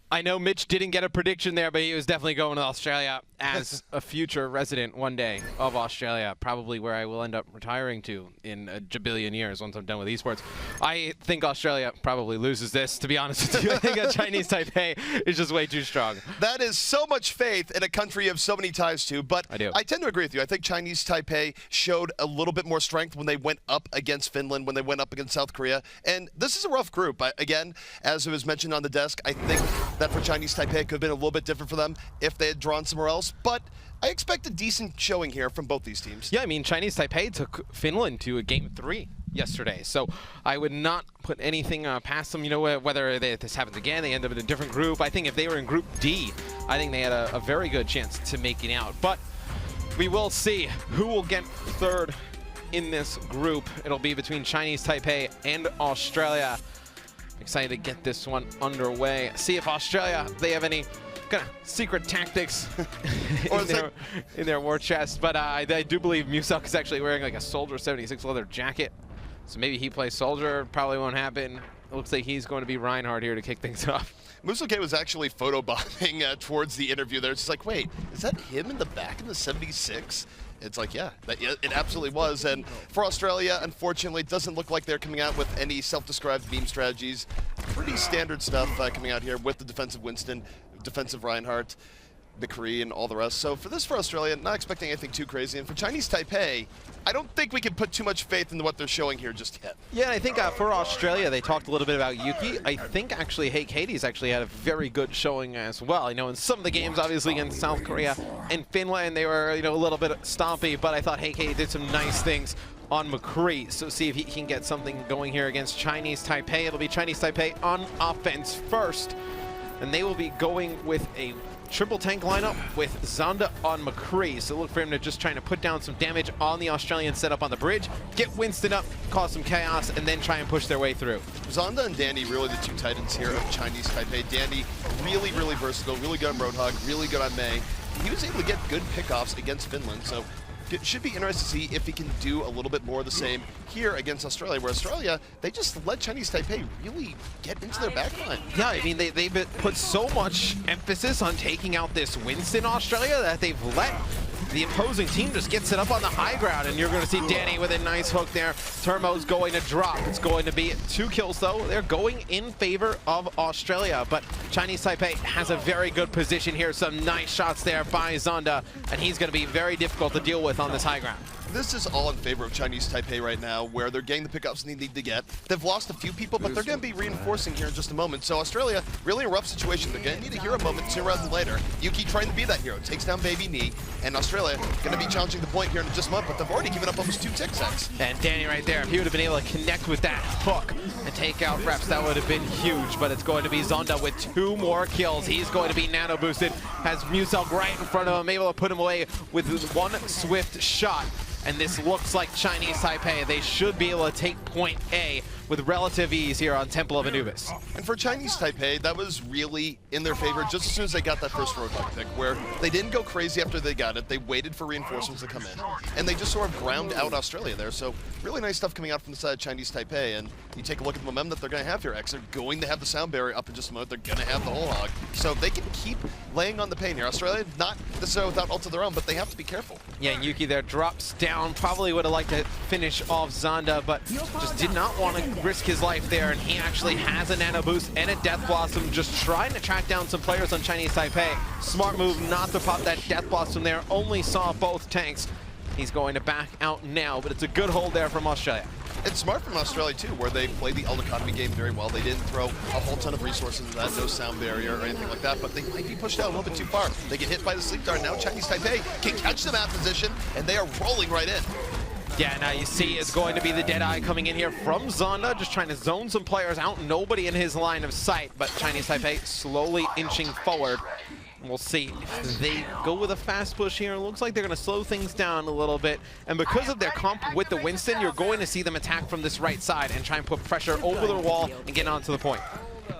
I know Mitch didn't get a prediction there, but he was definitely going to Australia as a future resident one day of Australia, probably where I will end up retiring to in a jabillion years once I'm done with esports. I think Australia probably loses this, to be honest with you. I think Chinese Taipei is just way too strong. That is so much faith in a country you have so many ties to, but I tend to agree with you. I think Chinese Taipei showed a little bit more strength when they went up against Finland, when they went up against South Korea, and this is a rough group. Again, as it was mentioned on the desk, I think that for Chinese Taipei it could have been a little bit different for them if they had drawn somewhere else, but I expect a decent showing here from both these teams. Yeah, I mean, Chinese Taipei took Finland to a Game 3 yesterday, so I would not put anything past them. You know, whether this happens again, they end up in a different group. I think if they were in Group D, I think they had a very good chance to make it out, but we will see who will get third in this group. It'll be between Chinese Taipei and Australia. Excited to get this one underway. See if Australia, they have any kind of secret tactics in their war chest. But I do believe Muselk is actually wearing like a Soldier 76 leather jacket. So maybe he plays Soldier. Probably won't happen. It looks like he's going to be Reinhardt here to kick things off. Muselk was actually photobombing towards the interview there. It's just like, wait, is that him in the back in the 76? It's like, yeah, it absolutely was. And for Australia, unfortunately, it doesn't look like they're coming out with any self-described beam strategies. Pretty standard stuff coming out here with the defensive Winston, defensive Reinhardt, McCree, and all the rest. So for Australia, not expecting anything too crazy. And for Chinese Taipei, I don't think we can put too much faith into what they're showing here just yet. Yeah, I think for Australia, they talked a little bit about Yuki. I think actually Hades actually had a very good showing as well. You know, in some of the games, obviously against South Korea and Finland, they were, you know, a little bit stompy, but I thought Hades did some nice things on McCree. So see if he can get something going here against Chinese Taipei. It'll be Chinese Taipei on offense first, and they will be going with a triple tank lineup with Zonda on McCree. So look for him to just trying to put down some damage on the Australian setup on the bridge, get Winston up, cause some chaos, and then try and push their way through. Zonda and Danny really the two titans here of Chinese Taipei. Danny really, really versatile, really good on Roadhog, really good on Mei. He was able to get good pickoffs against Finland, so it should be interesting to see if he can do a little bit more of the same here against Australia, where Australia, they just let Chinese Taipei really get into their backline. Yeah, I mean, they've put so much emphasis on taking out this Winston Australia that they've let the opposing team just get set up on the high ground, and you're going to see Danny with a nice hook there. Turmo's going to drop. It's going to be 2 kills, though. They're going in favor of Australia, but Chinese Taipei has a very good position here. Some nice shots there by Zonda, and he's going to be very difficult to deal with on this high ground. This is all in favor of Chinese Taipei right now, where they're getting the pickups they need to get. They've lost a few people, but they're going to be reinforcing here in just a moment. So Australia, really a rough situation. They're going to need a hero moment sooner rather than later. Yuki trying to be that hero, takes down Baby Knee, and Australia going to be challenging the point here in just a month, but they've already given up almost 2 tick sets. And Danny right there, if he would have been able to connect with that hook and take out reps, that would have been huge, but it's going to be Zonda with 2 more kills. He's going to be nano boosted, has Muselk right in front of him, able to put him away with 1 swift shot. And this looks like Chinese Taipei. They should be able to take point A with relative ease here on Temple of Anubis. And for Chinese Taipei, that was really in their favor just as soon as they got that first Roadhog pick, where they didn't go crazy after they got it. They waited for reinforcements to come in, and they just sort of ground out Australia there. So really nice stuff coming out from the side of Chinese Taipei, and you take a look at the momentum that they're going to have here, X. They're going to have the sound barrier up in just a moment. They're going to have the whole hog. So they can keep laying on the pain here. Australia, not necessarily without ult of their own, but they have to be careful. Yeah, and Yuki there drops down. Probably would have liked to finish off Zonda, but just did not want to risk his life there, and he actually has a nano boost and a Death Blossom, just trying to track down some players on Chinese Taipei. Smart move not to pop that Death Blossom there, only saw both tanks. He's going to back out now, but it's a good hold there from Australia. It's smart from Australia, too, where they played the Ult economy game very well. They didn't throw a whole ton of resources into that, no sound barrier or anything like that, but they might be pushed out a little bit too far. They get hit by the Sleep Dart. Now Chinese Taipei can catch them at position, and they are rolling right in. Yeah, now you see it's going to be the Deadeye coming in here from Zonda, just trying to zone some players out. Nobody in his line of sight, but Chinese Taipei slowly inching forward. We'll see if they go with a fast push here. It looks like they're going to slow things down a little bit. And because of their comp with the Winston, you're going to see them attack from this right side and try and put pressure over the wall and get onto the point.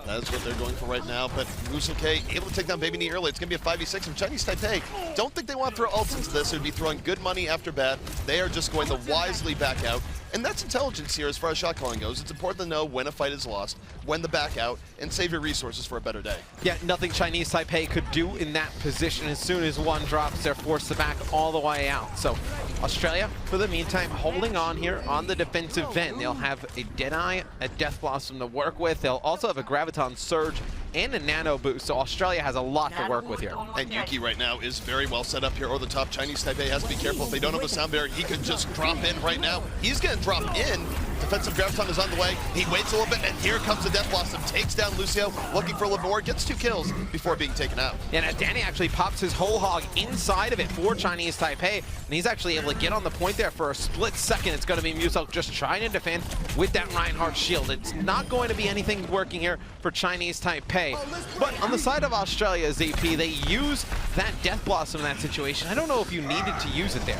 That is what they're going for right now, but Muselk able to take down Baby Knee early. It's going to be a 5v6 from Chinese Taipei. Don't think they want to throw ults into this. It would be throwing good money after bad. They are just going to wisely back out. And that's intelligence here as far as shot calling goes. It's important to know when a fight is lost, when to back out, and save your resources for a better day. Yeah, nothing Chinese Taipei could do in that position. As soon as one drops, they're forced to back all the way out. So Australia, for the meantime, holding on here on the defensive end. They'll have a Deadeye, a Death Blossom to work with. They'll also have a Graviton Surge and a Nano Boost. So Australia has a lot to work with here. And Yuki right now is very well set up here over the top. Chinese Taipei has to be careful. If they don't have a sound barrier, he could just drop in right now. He's going to drop in. Defensive Graviton is on the way. He waits a little bit, and here comes the Death Blossom. Takes down Lucio, looking for Lavore, gets 2 kills before being taken out. Yeah, now Danny actually pops his whole hog inside of it for Chinese Taipei, and he's actually able to get on the point there for a split second. It's going to be Muselk just trying to defend with that Reinhardt shield. It's not going to be anything working here for Chinese Taipei. But on the side of Australia, ZP, they use that Death Blossom in that situation. I don't know if you needed to use it there.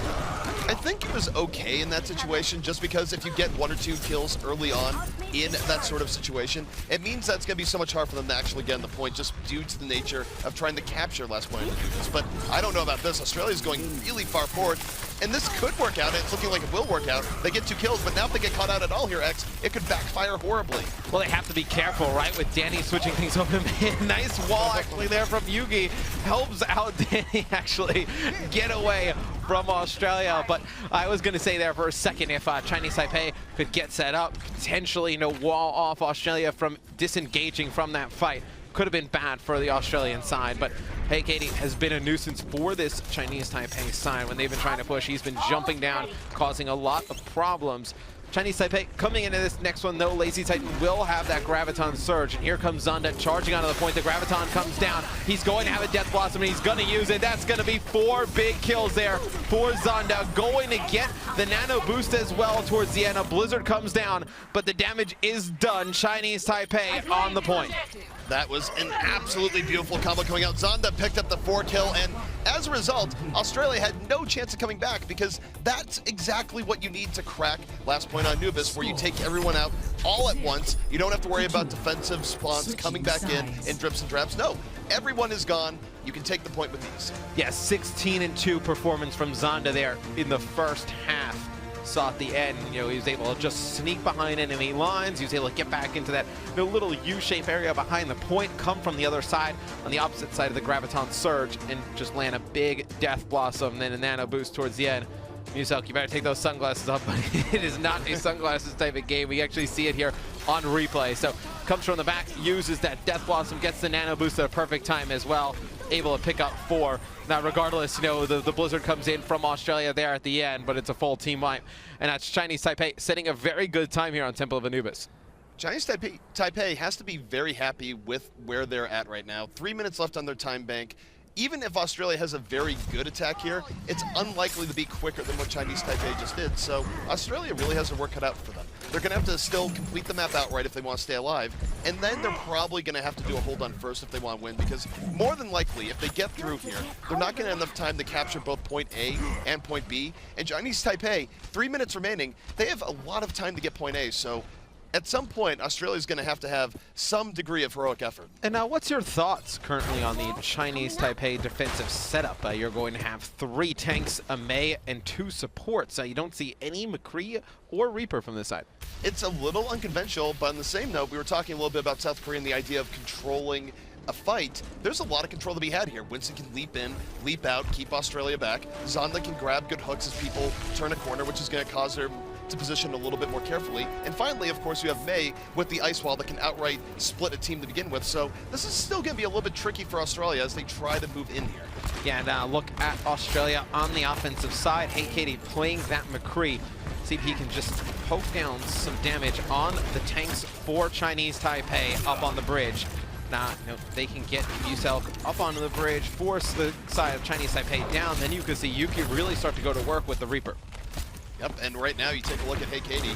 I think it was okay in that situation, just because if you get 1 or 2 kills early on in that sort of situation, it means that it's going to be so much harder for them to actually get on the point, just due to the nature of trying to capture last point in the defense. But I don't know about this. Australia's going really far forward, and this could work out, and it's looking like it will work out. They get 2 kills, but now if they get caught out at all here, X, it could backfire horribly. Well, they have to be careful, right, with Danny switching things up. Nice wall actually there from Yugi. Helps out Danny actually get away from Australia. But I was going to say there for a second, if Chinese Taipei could get set up, potentially, wall off Australia from disengaging from that fight, could have been bad for the Australian side. But hey, Katie has been a nuisance for this Chinese Taipei side when they've been trying to push. He's been jumping down, causing a lot of problems. Chinese Taipei coming into this next one, though. Lazy Titan will have that Graviton Surge. And here comes Zonda charging onto the point. The Graviton comes down. He's going to have a Death Blossom, and he's going to use it. That's going to be 4 big kills there for Zonda. Going to get the Nano Boost as well towards the end. A Blizzard comes down, but the damage is done. Chinese Taipei on the point. That was an absolutely beautiful combo coming out. Zonda picked up the 4 kill, and as a result, Australia had no chance of coming back, because that's exactly what you need to crack last point on Anubis, where you take everyone out all at once. You don't have to worry about defensive spawns coming back in drips and drabs. No, everyone is gone. You can take the point with ease. Yeah, 16-2 performance from Zonda there in the first half. Saw at the end, he was able to just sneak behind enemy lines. He was able to get back into that little U-shaped area behind the point, come from the other side, on the opposite side of the Graviton Surge, and just land a big Death Blossom, then a Nano Boost towards the end. Muselk, you better take those sunglasses off, but it is not a sunglasses type of game. We actually see it here on replay. So comes from the back, uses that Death Blossom, gets the Nano Boost at a perfect time as well, able to pick up 4. Now, regardless, the Blizzard comes in from Australia there at the end, but it's a full team wipe. And that's Chinese Taipei setting a very good time here on Temple of Anubis. Chinese Taipei has to be very happy with where they're at right now. 3 minutes left on their time bank. Even if Australia has a very good attack here, it's unlikely to be quicker than what Chinese Taipei just did. So Australia really has their work cut out for them. They're going to have to still complete the map outright if they want to stay alive, and then they're probably going to have to do a hold on first if they want to win, because more than likely, if they get through here, they're not going to have enough time to capture both point A and point B. And Chinese Taipei, 3 minutes remaining, they have a lot of time to get point A, so at some point, Australia's going to have some degree of heroic effort. And now, what's your thoughts currently on the Chinese Taipei defensive setup? You're going to have 3 tanks, a Mei, and 2 supports. You don't see any McCree or Reaper from this side. It's a little unconventional, but on the same note, we were talking a little bit about South Korea and the idea of controlling a fight. There's a lot of control to be had here. Winston can leap in, leap out, keep Australia back. Zonda can grab good hooks as people turn a corner, which is going to cause their to position a little bit more carefully. And finally, of course, you have Mei with the ice wall that can outright split a team to begin with. So this is still going to be a little bit tricky for Australia as they try to move in here. Yeah, and look at Australia on the offensive side. Hey, Katie playing that McCree. See if he can just poke down some damage on the tanks for Chinese Taipei up on the bridge. Now, they can get Muselk up onto the bridge, force the side of Chinese Taipei down. Then you can see Yuki really start to go to work with the Reaper. Yep, and right now you take a look at Hey Katie.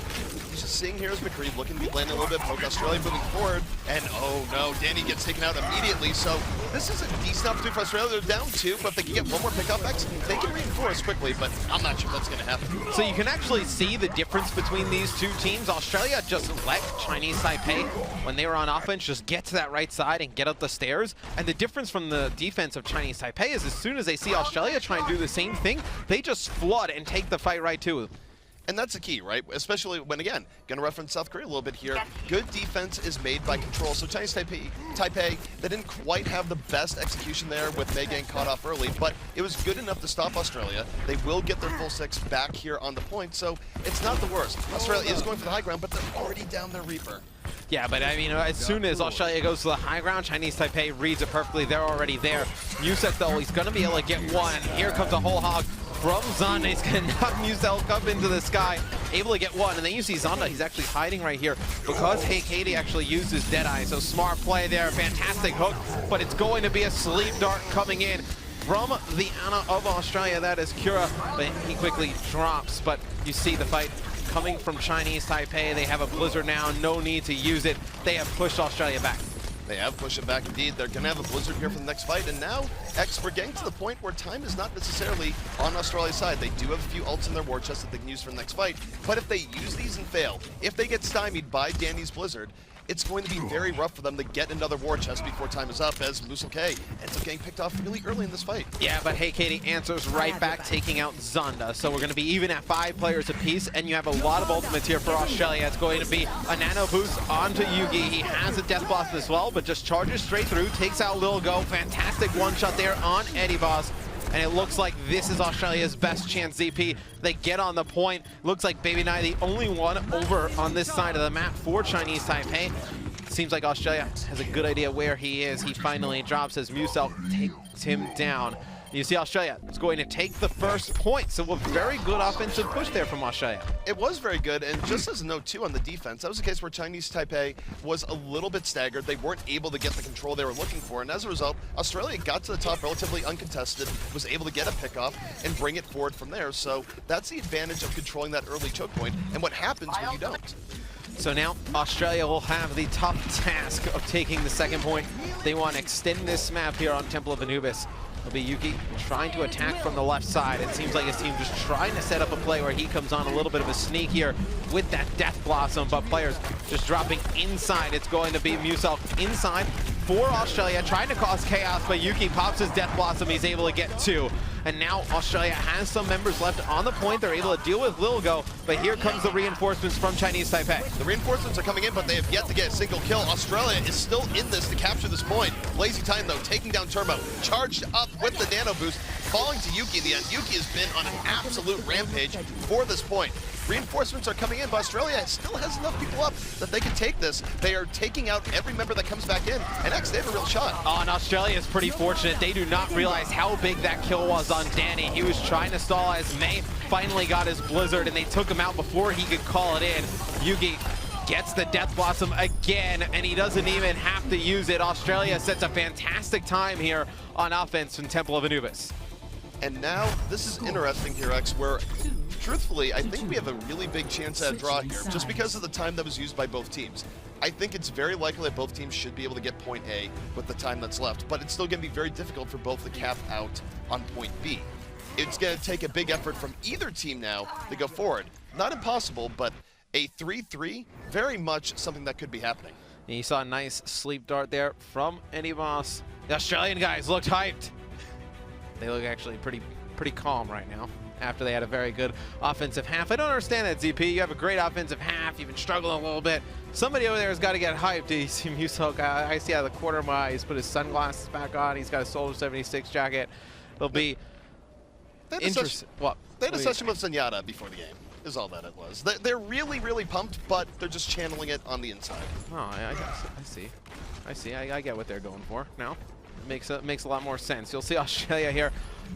He's just sitting here as McCree, looking to be landing a little bit, poke Australia moving forward, and oh no, Danny gets taken out immediately, so this is a decent opportunity for Australia. They're down 2, but if they can get one more pickup X, they can reinforce quickly, but I'm not sure that's going to happen. So you can actually see the difference between these 2 teams. Australia just let Chinese Taipei, when they were on offense, just get to that right side and get up the stairs, and the difference from the defense of Chinese Taipei is as soon as they see Australia try and do the same thing, they just flood and take the fight right to them. And that's the key, right? Especially when, again, going to reference South Korea a little bit here. Good defense is made by control. So Chinese Taipei, they didn't quite have the best execution there with Mei getting caught off early, but it was good enough to stop Australia. They will get their full 6 back here on the point, so it's not the worst. Australia is going for the high ground, but they're already down their Reaper. Yeah, but I mean, as soon as Australia goes to the high ground, Chinese Taipei reads it perfectly. They're already there. Musek, though, he's going to be able to get one. Here comes a whole hog from Zonda. He's going to knock Musek up into the sky, able to get one. And then you see Zonda, he's actually hiding right here because Katie actually uses Deadeye. So smart play there, fantastic hook, but it's going to be a sleep dart coming in from the Ana of Australia. That is Kura, but he quickly drops. But you see the fight coming from Chinese Taipei. They have a Blizzard now, no need to use it. They have pushed Australia back. They have pushed it back indeed. They're going to have a Blizzard here for the next fight. And now, we're getting to the point where time is not necessarily on Australia's side. They do have a few ults in their war chest that they can use for the next fight. But if they use these and fail, if they get stymied by Danny's Blizzard, it's going to be very rough for them to get another war chest before time is up, as Musel ends up getting picked off really early in this fight. Yeah, but Katie answers right back, taking out Zonda. So we're going to be even at 5 players apiece, and you have a lot of ultimates here for Australia. It's going to be a nano boost onto Yugi. He has a death blast as well, but just charges straight through, takes out Lil Go. Fantastic one-shot there on Eddie Boss. And it looks like this is Australia's best chance, ZP. They get on the point. Looks like Baby Nye the only one over on this side of the map for Chinese Taipei. Seems like Australia has a good idea where he is. He finally drops as Musel takes him down. You see Australia is going to take the first point, so a very good offensive push there from Australia. It was very good, and just as a note too on the defense, that was a case where Chinese Taipei was a little bit staggered. They weren't able to get the control they were looking for, and as a result, Australia got to the top relatively uncontested, was able to get a pickoff and bring it forward from there. So that's the advantage of controlling that early choke point, and what happens when you don't. So now Australia will have the tough task of taking the second point. They want to extend this map here on Temple of Anubis. It'll be Yuki trying to attack from the left side. It seems like his team just trying to set up a play where he comes on a little bit of a sneak here with that Death Blossom, but players just dropping inside. It's going to be Musel inside for Australia, trying to cause chaos, but Yuki pops his Death Blossom. He's able to get 2. And now Australia has some members left on the point. They're able to deal with Lil Go, but here comes the reinforcements from Chinese Taipei. The reinforcements are coming in, but they have yet to get a single kill. Australia is still in this to capture this point. Lazy Time, though, taking down Turbo, charged up with the nano boost, falling to Yuki in the end. Yuki has been on an absolute rampage for this point. Reinforcements are coming in, but Australia still has enough people up that they can take this. They are taking out every member that comes back in, and they have a real shot. Oh, and Australia is pretty fortunate. They do not realize how big that kill was on Danny. He was trying to stall as Mei finally got his Blizzard, and they took him out before he could call it in. Yugi gets the Death Blossom again, and he doesn't even have to use it. Australia sets a fantastic time here on offense in Temple of Anubis. And now, this is interesting here, X, where truthfully, I think we have a really big chance at a draw here, just because of the time that was used by both teams. I think it's very likely that both teams should be able to get point A with the time that's left, but it's still going to be very difficult for both to cap out on point B. It's going to take a big effort from either team now to go forward. Not impossible, but a 3-3, very much something that could be happening. And you saw a nice sleep dart there from Eddie Boss. The Australian guys looked hyped. They look actually pretty calm right now after they had a very good offensive half. I don't understand that, ZP. You have a great offensive half. You've been struggling a little bit. Somebody over there has got to get hyped. You see Musel, I see out of the corner of my eye. He's put his sunglasses back on. He's got a Soldier 76 jacket. It'll be interesting. They had a session with Zenyatta before the game, is all that it was. They're really, really pumped, but they're just channeling it on the inside. Oh, I see. I get what they're going for now. It makes a lot more sense. You'll see Australia here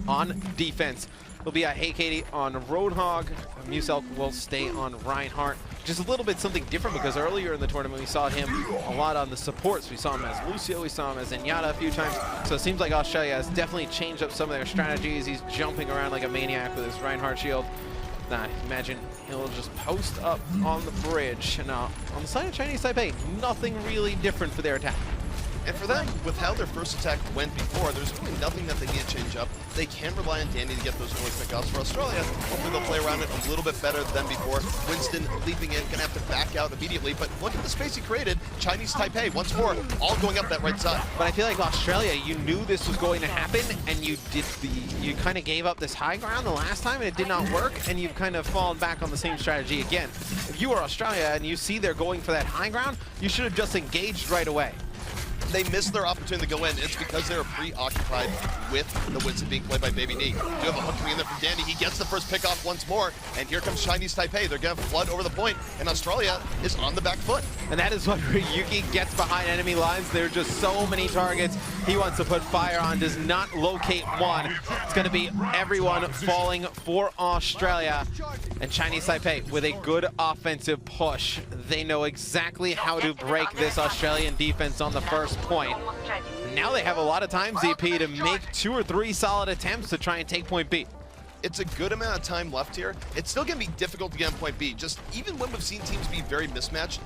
on defense. It'll be a Katie on Roadhog. Musel will stay on Reinhardt. Just a little bit something different because earlier in the tournament we saw him a lot on the supports. We saw him as Lucio, we saw him as Zenyatta a few times. So it seems like Australia has definitely changed up some of their strategies. He's jumping around like a maniac with his Reinhardt shield. I imagine he'll just post up on the bridge. Now, on the side of Chinese Taipei, nothing really different for their attack. And for them, with how their first attack went before, there's really nothing that they need to change up. They can rely on Danny to get those early pickoffs. For Australia, hopefully they'll play around it a little bit better than before. Winston leaping in, gonna have to back out immediately, but look at the space he created. Chinese Taipei, once more, all going up that right side. But I feel like Australia, you knew this was going to happen, and you kind of gave up this high ground the last time, and it did not work, and you've kind of fallen back on the same strategy again. If you are Australia and you see they're going for that high ground, you should have just engaged right away. They missed their opportunity to go in. It's because they were preoccupied with the Winston being played by Baby Knee. You have a hook coming in there from Danny. He gets the first pick off once more, and here comes Chinese Taipei. They're going to flood over the point, and Australia is on the back foot. And that is what Ryuki gets behind enemy lines. There are just so many targets he wants to put fire on, does not locate one. It's going to be everyone falling for Australia. And Chinese Taipei with a good offensive push. They know exactly how to break this Australian defense on the first point. Now they have a lot of time, ZP, to make 2 or 3 solid attempts to try and take point B. It's a good amount of time left here. It's still going to be difficult to get on point B. Just even when we've seen teams be very mismatched,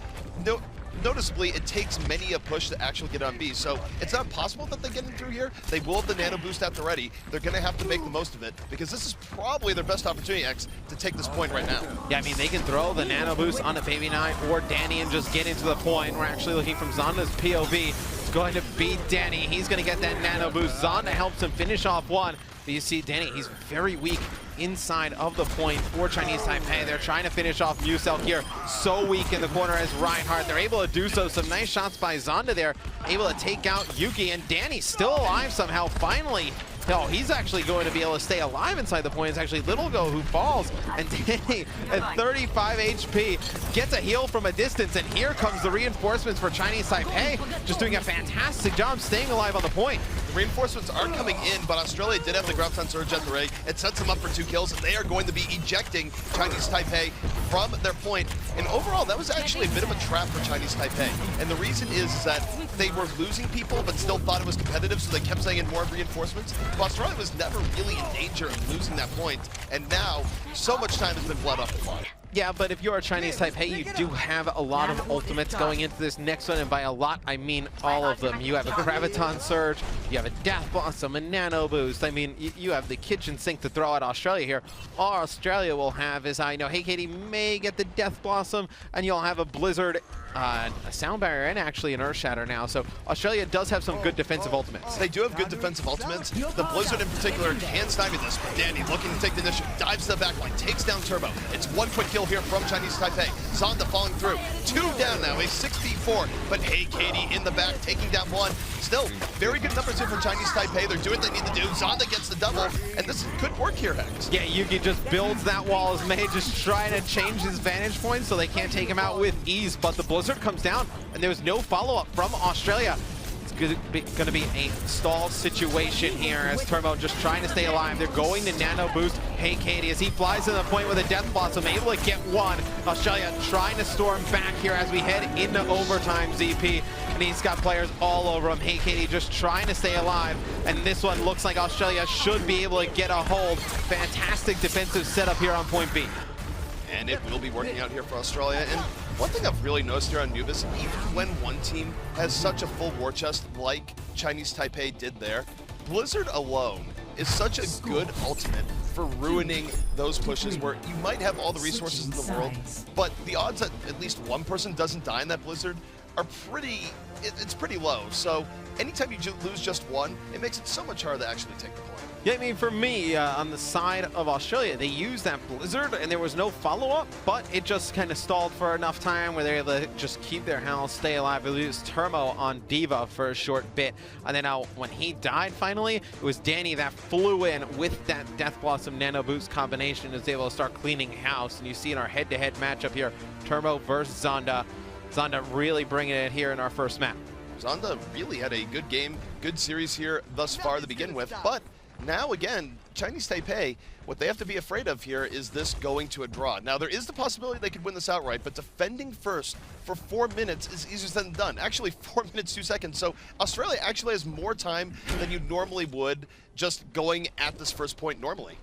noticeably, it takes many a push to actually get on B. So it's not possible that they get in through here. They will have the nano boost at the ready. They're going to have to make the most of it because this is probably their best opportunity, X, to take this point right now. Yeah, I mean, they can throw the nano boost on a Baby Knight or Danny and just get into the point. We're actually looking from Zonda's POV. It's going to beat Danny. He's going to get that nano boost. Zonda helps him finish off one. But you see Danny, he's very weak inside of the point for Chinese Taipei. They're trying to finish off Musel here. So weak in the corner as Reinhardt. They're able to do so. Some nice shots by Zonda there. Able to take out Yuki, and Danny's still alive somehow. Finally, no, he's actually going to be able to stay alive inside the point. It's actually Littlegho who falls, and Danny at 35 HP gets a heal from a distance, and here comes the reinforcements for Chinese Taipei, just doing a fantastic job staying alive on the point. The reinforcements are coming in, but Australia did have the Graviton Surge at the rig. It sets them up for 2 kills, and they are going to be ejecting Chinese Taipei from their point. And overall, that was actually a bit of a trap for Chinese Taipei. And the reason is that they were losing people, but still thought it was competitive, so they kept saying in more reinforcements. But Australia was never really in danger of losing that point, and now so much time has been bled off the clock. Yeah, but if you're a Chinese Taipei, you do have a lot of ultimates going into this next one, and by a lot, I mean all of them. You have a Graviton Surge, you have a Death Blossom, a Nano Boost. I mean, you have the kitchen sink to throw at Australia here. All Australia will have is, I know, Hey Katie may get the Death Blossom, and you'll have a Blizzard, a Sound Barrier, and actually an Earth Shatter now. So Australia does have some good defensive ultimates. They do have good defensive ultimates. The Blizzard in particular can stymie this, but Danny looking to take the initiative, dives to the backline, takes down Turbo. It's one quick kill here from Chinese Taipei. Zonda falling through. 2 down now, a 6v4, but Hey Katie in the back, taking down 1. Still, very good numbers here for Chinese Taipei. They're doing what they need to do. Zonda gets the double, and this could work here, Hex. Yeah, Yuki just builds that wall as May, just trying to change his vantage point so they can't take him out with ease, but the Blizzard comes down, and there was no follow-up from Australia. It's going to be a stall situation here as Turbo just trying to stay alive. They're going to nano boost Hey Katie as he flies to the point with a Death Blossom, able to get one. Australia trying to storm back here as we head into overtime, ZP. And he's got players all over him. Hey Katie just trying to stay alive. And this one looks like Australia should be able to get a hold. Fantastic defensive setup here on point B. And it will be working out here for Australia. And one thing I've really noticed here on Nubis, even when one team has such a full war chest like Chinese Taipei did there, Blizzard alone is such a good ultimate for ruining those pushes where you might have all the resources in the world, but the odds that at least one person doesn't die in that Blizzard are it's pretty low. So anytime you lose just one, it makes it so much harder to actually take the point. Yeah, I mean, for me, on the side of Australia, they used that Blizzard, and there was no follow-up, but it just kind of stalled for enough time where they were able to just keep their health, stay alive. They used Turbo on Diva for a short bit, and then when he died finally, it was Danny that flew in with that Death Blossom Nano Boost combination and was able to start cleaning house. And you see in our head-to-head matchup here, Turbo versus Zonda. Zonda really bringing it here in our first map. Zonda really had a good game, good series here thus far to begin with, but now again, Chinese Taipei, what they have to be afraid of here is this going to a draw. Now there is the possibility they could win this outright, but defending first for 4 minutes is easier said than done. Actually 4 minutes, 2 seconds. So Australia actually has more time than you normally would just going at this first point normally.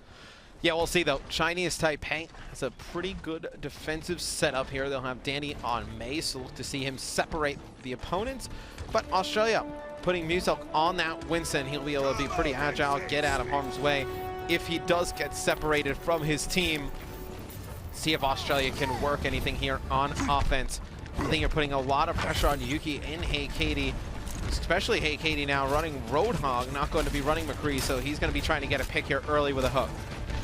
Yeah, we'll see though. Chinese Taipei has a pretty good defensive setup here. They'll have Danny on Mei, so look to see him separate the opponents. But Australia putting Muselk on that Winston, he'll be able to be pretty agile, get out of harm's way. If he does get separated from his team, see if Australia can work anything here on offense. I think you're putting a lot of pressure on Yuki and Hey Katie, especially Hey Katie now running Roadhog, not going to be running McCree, so he's going to be trying to get a pick here early with a hook.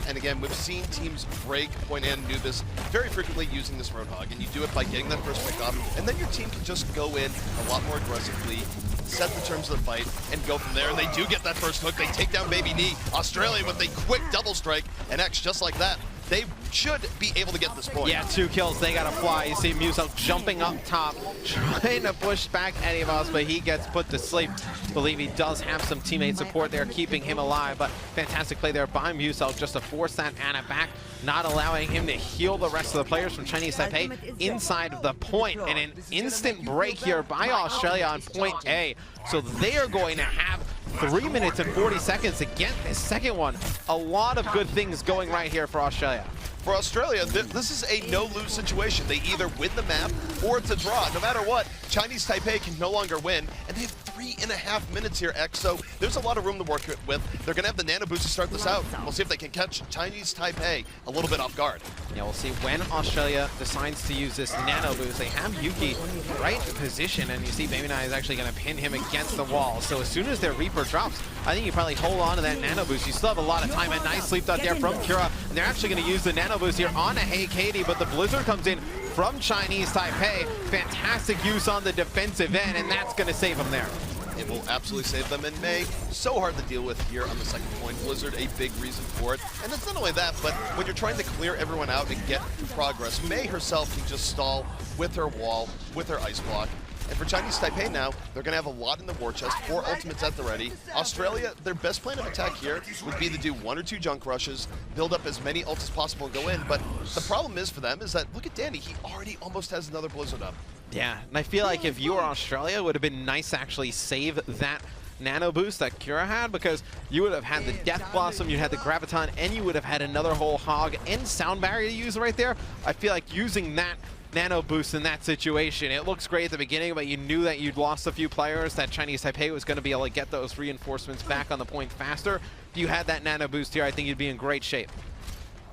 And again, we've seen teams break Point and Anubis very frequently using this Roadhog, and you do it by getting that first pick off, and then your team can just go in a lot more aggressively, set the terms of the fight, and go from there. And they do get that first hook. They take down Baby Knee. Australia with a quick double strike, and X just like that. They should be able to get this point. Yeah, 2 kills, they gotta fly. You see Muselk jumping up top, trying to push back Anivas, but he gets put to sleep. Believe he does have some teammate support there, keeping him alive, but fantastic play there by Muselk just to force that Ana back, not allowing him to heal the rest of the players from Chinese Taipei inside of the point, and an instant break here by Australia on point A. So they are going to have 3 minutes and 40 seconds to get this second one. A lot of good things going right here for Australia. For Australia, this is a no-lose situation. They either win the map or it's a draw. No matter what, Chinese Taipei can no longer win, and they have 3.5 minutes here, X, so there's a lot of room to work with. They're going to have the nano boost to start this out. We'll see if they can catch Chinese Taipei a little bit off guard. Yeah, we'll see when Australia decides to use this nano boost. They have Yuki right in position, and you see Baby Nai is actually going to pin him against the wall. So as soon as their Reaper drops, I think you probably hold on to that nano boost. You still have a lot of time. A nice sleep dot there from Kira, and they're actually going to use the nano boost here on a Hey Katie, but the Blizzard comes in from Chinese Taipei. Fantastic use on the defensive end, and that's going to save them there. It will absolutely save them in May. So hard to deal with here on the second point. Blizzard, a big reason for it. And it's not only that, but when you're trying to clear everyone out and get progress, May herself can just stall with her wall, with her ice block. And for Chinese Taipei now, they're going to have a lot in the war chest, 4 ultimates at the ready. Australia, their best plan of attack here would be to do 1 or 2 junk rushes, build up as many ults as possible and go in. But the problem is for them is that, look at Danny, he already almost has another Blizzard up. Yeah, and I feel like if you were Australia, it would have been nice to actually save that nano boost that Kira had, because you would have had the Death Blossom, you had the Graviton, and you would have had another whole hog and sound barrier to use right there. I feel like using that nano boost in that situation, it looks great at the beginning, but you knew that you'd lost a few players, that Chinese Taipei was going to be able to get those reinforcements back on the point faster. If you had that nano boost here, I think you'd be in great shape.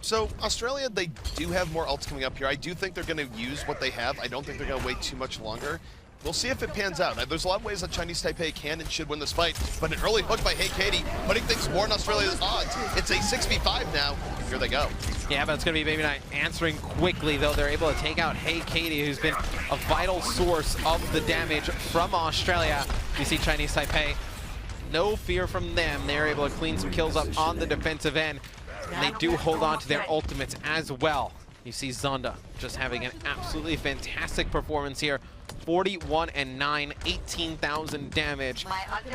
So Australia, they do have more ults coming up here. I do think they're going to use what they have. I don't think they're going to wait too much longer. We'll see if it pans out. There's a lot of ways that Chinese Taipei can and should win this fight, but an early hook by Hey Katie, putting things more in Australia's odds. It's a 6v5 now. Here they go. Yeah, but it's going to be Baby Knight answering quickly, though. They're able to take out Hey Katie, who's been a vital source of the damage from Australia. You see Chinese Taipei, no fear from them. They're able to clean some kills up on the defensive end. And they do hold on to their ultimates as well. You see Zonda just having an absolutely fantastic performance here. 41-9, 18,000 damage.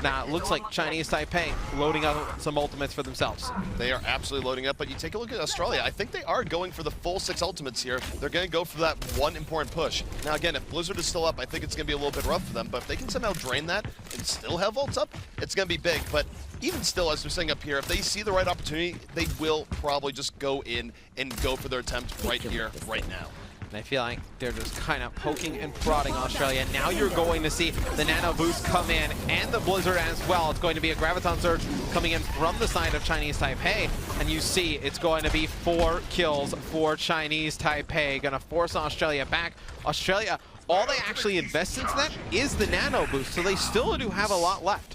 Now it looks like Chinese Taipei loading up some ultimates for themselves. They are absolutely loading up, but you take a look at Australia. I think they are going for the full 6 ultimates here. They're going to go for that one important push. Now again, if Blizzard is still up, I think it's going to be a little bit rough for them, but if they can somehow drain that and still have ults up, it's going to be big. But even still, as we're saying up here, if they see the right opportunity, they will probably just go in and go for their attempt right here, right now. And I feel like they're just kind of poking and prodding Australia. Now you're going to see the nano boost come in and the Blizzard as well. It's going to be a Graviton Surge coming in from the side of Chinese Taipei. And you see it's going to be 4 kills for Chinese Taipei. Going to force Australia back. Australia, all they actually invest into that is the nano boost. So they still do have a lot left.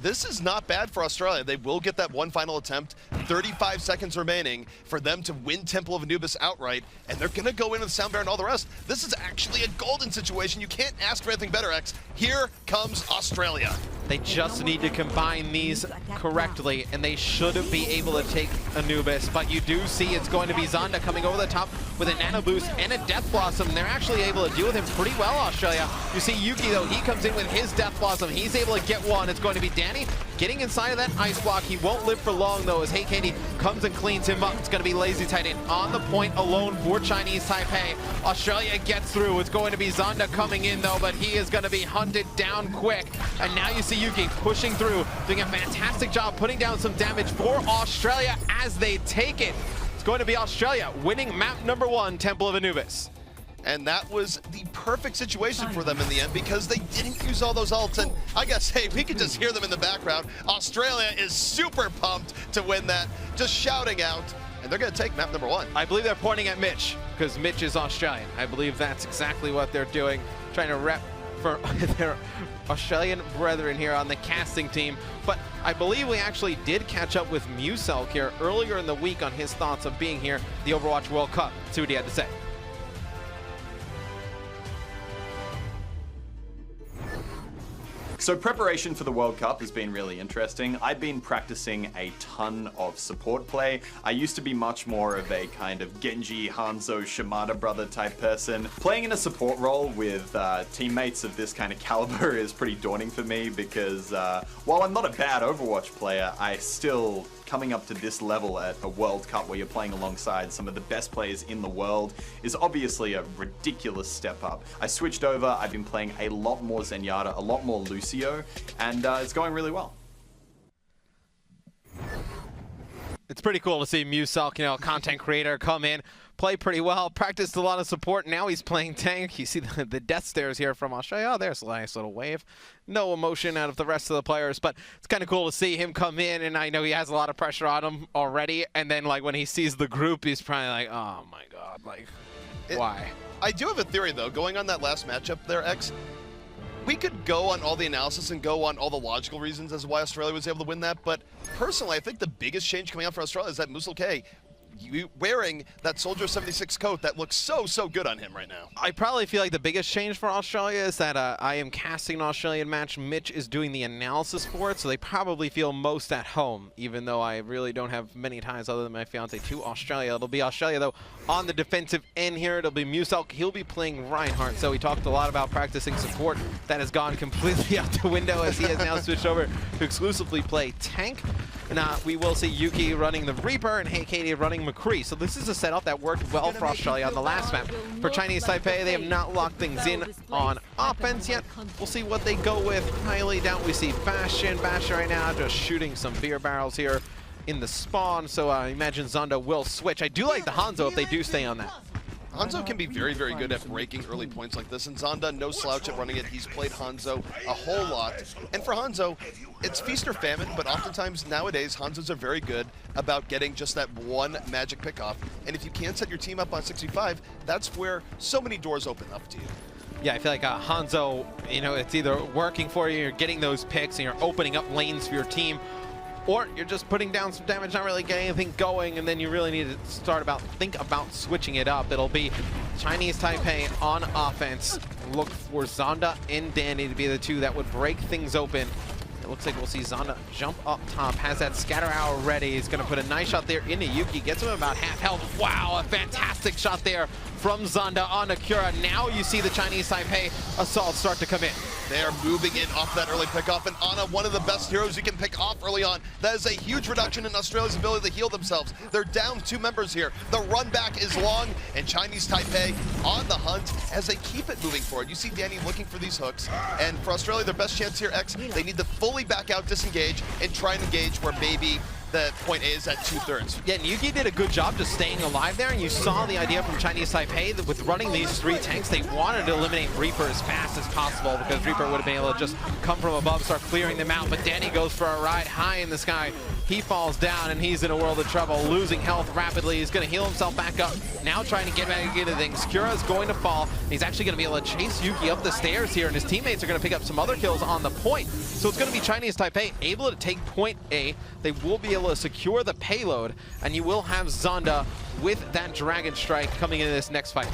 This is not bad for Australia. They will get that one final attempt. 35 seconds remaining for them to win Temple of Anubis outright, and they're going to go in with Sound Bear and all the rest. This is actually a golden situation. You can't ask for anything better, X. Here comes Australia. They just need to combine these correctly, and they should be able to take Anubis. But you do see it's going to be Zonda coming over the top with a nano boost and a Death Blossom. They're actually able to deal with him pretty well, Australia. You see Yuki, though, he comes in with his Death Blossom. He's able to get one. It's going to be Danny getting inside of that ice block. He won't live for long, though, as Hey Katie comes and cleans him up. It's going to be Lazy Titan on the point alone for Chinese Taipei. Australia gets through. It's going to be Zonda coming in, though, but he is going to be hunted down quick. And now you see Yuki pushing through, doing a fantastic job putting down some damage for Australia as they take it. It's going to be Australia winning map number 1, Temple of Anubis. And that was the perfect situation for them in the end because they didn't use all those ults. And I guess, hey, we can just hear them in the background. Australia is super pumped to win that, just shouting out. And they're going to take map number 1. I believe they're pointing at Mitch because Mitch is Australian. I believe that's exactly what they're doing, trying to rep for their Australian brethren here on the casting team. But I believe we actually did catch up with Muselk here earlier in the week on his thoughts of being here, the Overwatch World Cup. See what he had to say. So preparation for the World Cup has been really interesting. I've been practicing a ton of support play. I used to be much more of a kind of Genji, Hanzo, Shimada brother type person. Playing in a support role with teammates of this kind of caliber is pretty daunting for me because while I'm not a bad Overwatch player, I still coming up to this level at a World Cup where you're playing alongside some of the best players in the world is obviously a ridiculous step up. I switched over, I've been playing a lot more Zenyatta, a lot more Lucio, and it's going really well. It's pretty cool to see Muselk, you know, content creator, come in, play pretty well, practiced a lot of support. Now he's playing tank. You see the death stares here from Australia. Oh, there's a nice little wave. No emotion out of the rest of the players, but it's kind of cool to see him come in, and I know he has a lot of pressure on him already. And then, like, when he sees the group, he's probably like, oh my God, like, why? I do have a theory, though, going on that last matchup there, X. We could go on all the analysis and go on all the logical reasons as to why Australia was able to win that, but personally, I think the biggest change coming out for Australia is that Muselk wearing that Soldier 76 coat that looks so good on him right now. I probably feel like the biggest change for Australia is that I am casting an Australian match. Mitch is doing the analysis for it, so they probably feel most at home, even though I really don't have many ties other than my fiance to Australia. It'll be Australia, though, on the defensive end here. It'll be Muselk. He'll be playing Reinhardt, so he talked a lot about practicing support. That has gone completely out the window as he has now switched over to exclusively play tank. And we will see Yuki running the Reaper and Hey Katie running McCree. So this is a setup that worked well for Australia on the last map. For Chinese Taipei, they have not locked things in on offense yet. We'll see what they go with. Highly doubt we see Bastion. Bastion right now just shooting some beer barrels here in the spawn. So I imagine Zonda will switch. I do like the Hanzo if they do stay on that. Hanzo can be very good at breaking early points like this, and Zonda, no slouch at running it. He's played Hanzo a whole lot. And for Hanzo, it's feast or famine, but oftentimes nowadays, Hanzos are very good about getting just that one magic pickoff. And if you can set your team up on 65, that's where so many doors open up to you. Yeah, I feel like Hanzo, you know, it's either working for you, you're getting those picks, and you're opening up lanes for your team, or you're just putting down some damage, not really getting anything going, and then you really need to think about switching it up. It'll be Chinese Taipei on offense. Look for Zonda and Danny to be the two that would break things open. It looks like we'll see Zonda jump up top, has that scatter arrow ready. He's gonna put a nice shot there into Yuki, gets him about half health. Wow, a fantastic shot there from Zonda on Akira. Now you see the Chinese Taipei assault start to come in. They are moving in off that early pickoff, and Ana, one of the best heroes you can pick off early on. That is a huge reduction in Australia's ability to heal themselves. They're down 2 members here. The run back is long, and Chinese Taipei on the hunt as they keep it moving forward. You see Danny looking for these hooks, and for Australia, their best chance here, X, they need to fully back out, disengage, and try and engage where maybe the point A is at 2/3. Yeah, and Yuki did a good job just staying alive there, and you saw the idea from Chinese Taipei that with running these 3 tanks, they wanted to eliminate Reaper as fast as possible because Reaper would have been able to just come from above, start clearing them out. But Danny goes for a ride high in the sky. He falls down, and he's in a world of trouble, losing health rapidly. He's going to heal himself back up, now trying to get back into things. Kura is going to fall. He's actually going to be able to chase Yuki up the stairs here, and his teammates are going to pick up some other kills on the point. So it's going to be Chinese Taipei able to take point A. They will be able to secure the payload, and you will have Zonda with that Dragon Strike coming into this next fight.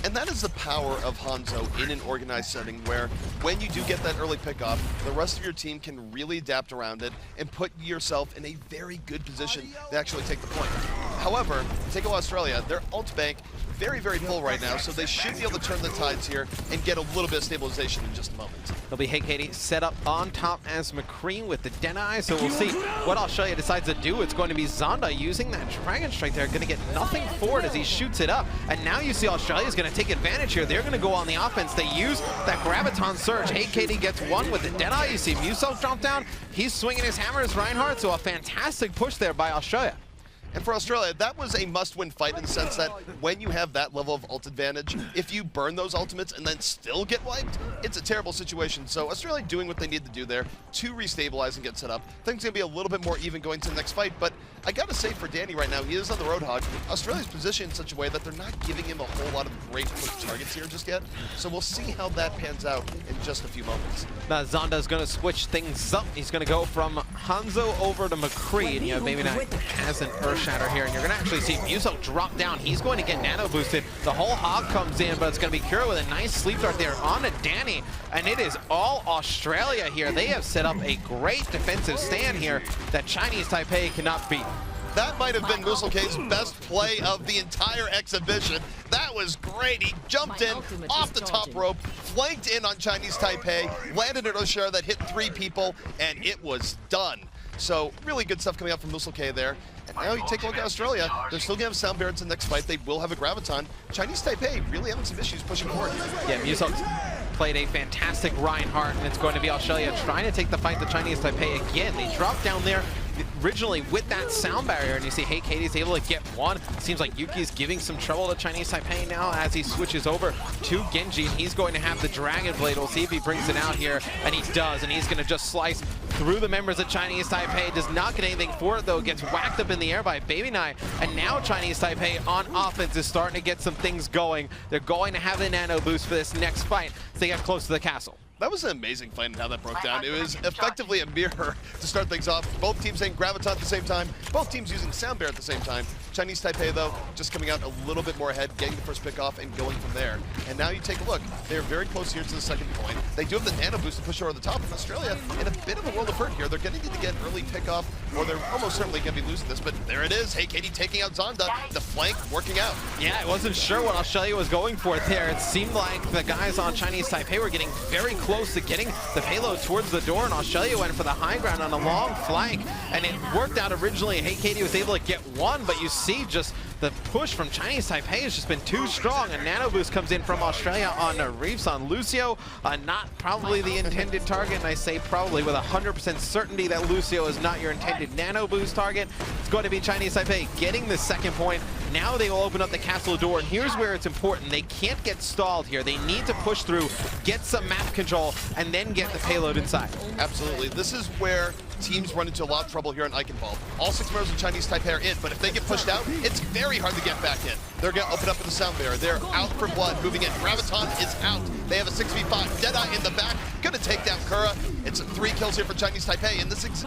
And that is the power of Hanzo in an organized setting where when you do get that early pickoff, the rest of your team can really adapt around it and put yourself in a very good position to actually take the point. However, take Australia, their ult bank very, very full right now, so they should be able to turn the tides here and get a little bit of stabilization in just a moment. It'll be HeyKatie set up on top as McCree with the Denai, so we'll see what Australia decides to do. It's going to be Zonda using that Dragon Strike there, going to get nothing for it as he shoots it up. And now you see Australia's going to take advantage here. They're going to go on the offense. They use that Graviton Surge. HeyKatie gets one with the Denai. You see Muso drop down. He's swinging his hammer as Reinhardt, so a fantastic push there by Australia. And for Australia, that was a must-win fight in the sense that when you have that level of ult advantage, if you burn those ultimates and then still get wiped, it's a terrible situation. So Australia doing what they need to do there to restabilize and get set up. Things going to be a little bit more even going to the next fight, but I got to say for Danny right now, he is on the Roadhog. Australia's positioned in such a way that they're not giving him a whole lot of great quick targets here just yet. So we'll see how that pans out in just a few moments. Now Zonda's going to switch things up. He's going to go from Hanzo over to McCree, and you know, maybe not has an Earth Shatter here, and you're going to actually see Muso drop down. He's going to get nano boosted. The whole hog comes in, but it's going to be Kira with a nice sleep dart there on a Danny, and it is all Australia here. They have set up a great defensive stand here that Chinese Taipei cannot beat. That might have been Muselke's best play of the entire exhibition. That was great. He jumped in off the top rope, flanked in on Chinese Taipei, landed an Oshara that hit 3 people, and it was done. So really good stuff coming out from Muselke there. And now you take a look at Australia. They're still going to have Sound Barons in the next fight. They will have a Graviton. Chinese Taipei really having some issues pushing forward. Yeah, Muso played a fantastic Reinhardt, and it's going to be Australia trying to take the fight to Chinese Taipei again. They dropped down there originally with that sound barrier, and you see HeyKatie's able to get one. Seems like Yuki's giving some trouble to Chinese Taipei now as he switches over to Genji, and he's going to have the Dragon Blade. We'll see if he brings it out here, and he does, and he's going to just slice through the members of Chinese Taipei. Does not get anything for it, though. Gets whacked up in the air by Baby Nai, and now Chinese Taipei on offense is starting to get some things going. They're going to have the nano boost for this next fight as they get close to the castle. That was an amazing fight and how that broke down. It was effectively a mirror to start things off. Both teams saying Graviton at the same time. Both teams using Sound Bear at the same time. Chinese Taipei, though, just coming out a little bit more ahead, getting the first pick off and going from there. And now you take a look. They're very close here to the second point. They do have the nano boost to push over the top. And Australia in a bit of a world of hurt here. They're going to need to get an early pick off, or they're almost certainly going to be losing this. But there it is. HeyKatie taking out Zonda. The flank working out. Yeah, I wasn't sure what Australia was going for there. It seemed like the guys on Chinese Taipei were getting very close to getting the payload towards the door, and Australia went for the high ground on a long flank, and it worked out originally. HeyKatie was able to get one, but you see just the push from Chinese Taipei has just been too strong. A nano boost comes in from Australia on Reefs on Lucio. Not probably the intended target, and I say probably with 100% certainty that Lucio is not your intended nano boost target. It's going to be Chinese Taipei getting the second point. Now they will open up the castle door, and here's where it's important. They can't get stalled here. They need to push through, get some map control, and then get the payload inside. Absolutely. This is where teams run into a lot of trouble here on Eichenwald. All 6 members of Chinese Taipei are in, but if they get pushed out, it's very hard to get back in. They're going to open up with the sound barrier. They're out for blood, moving in. Graviton is out. They have a 6v5. Deadeye in the back, going to take down Kura. It's 3 kills here for Chinese Taipei, and this is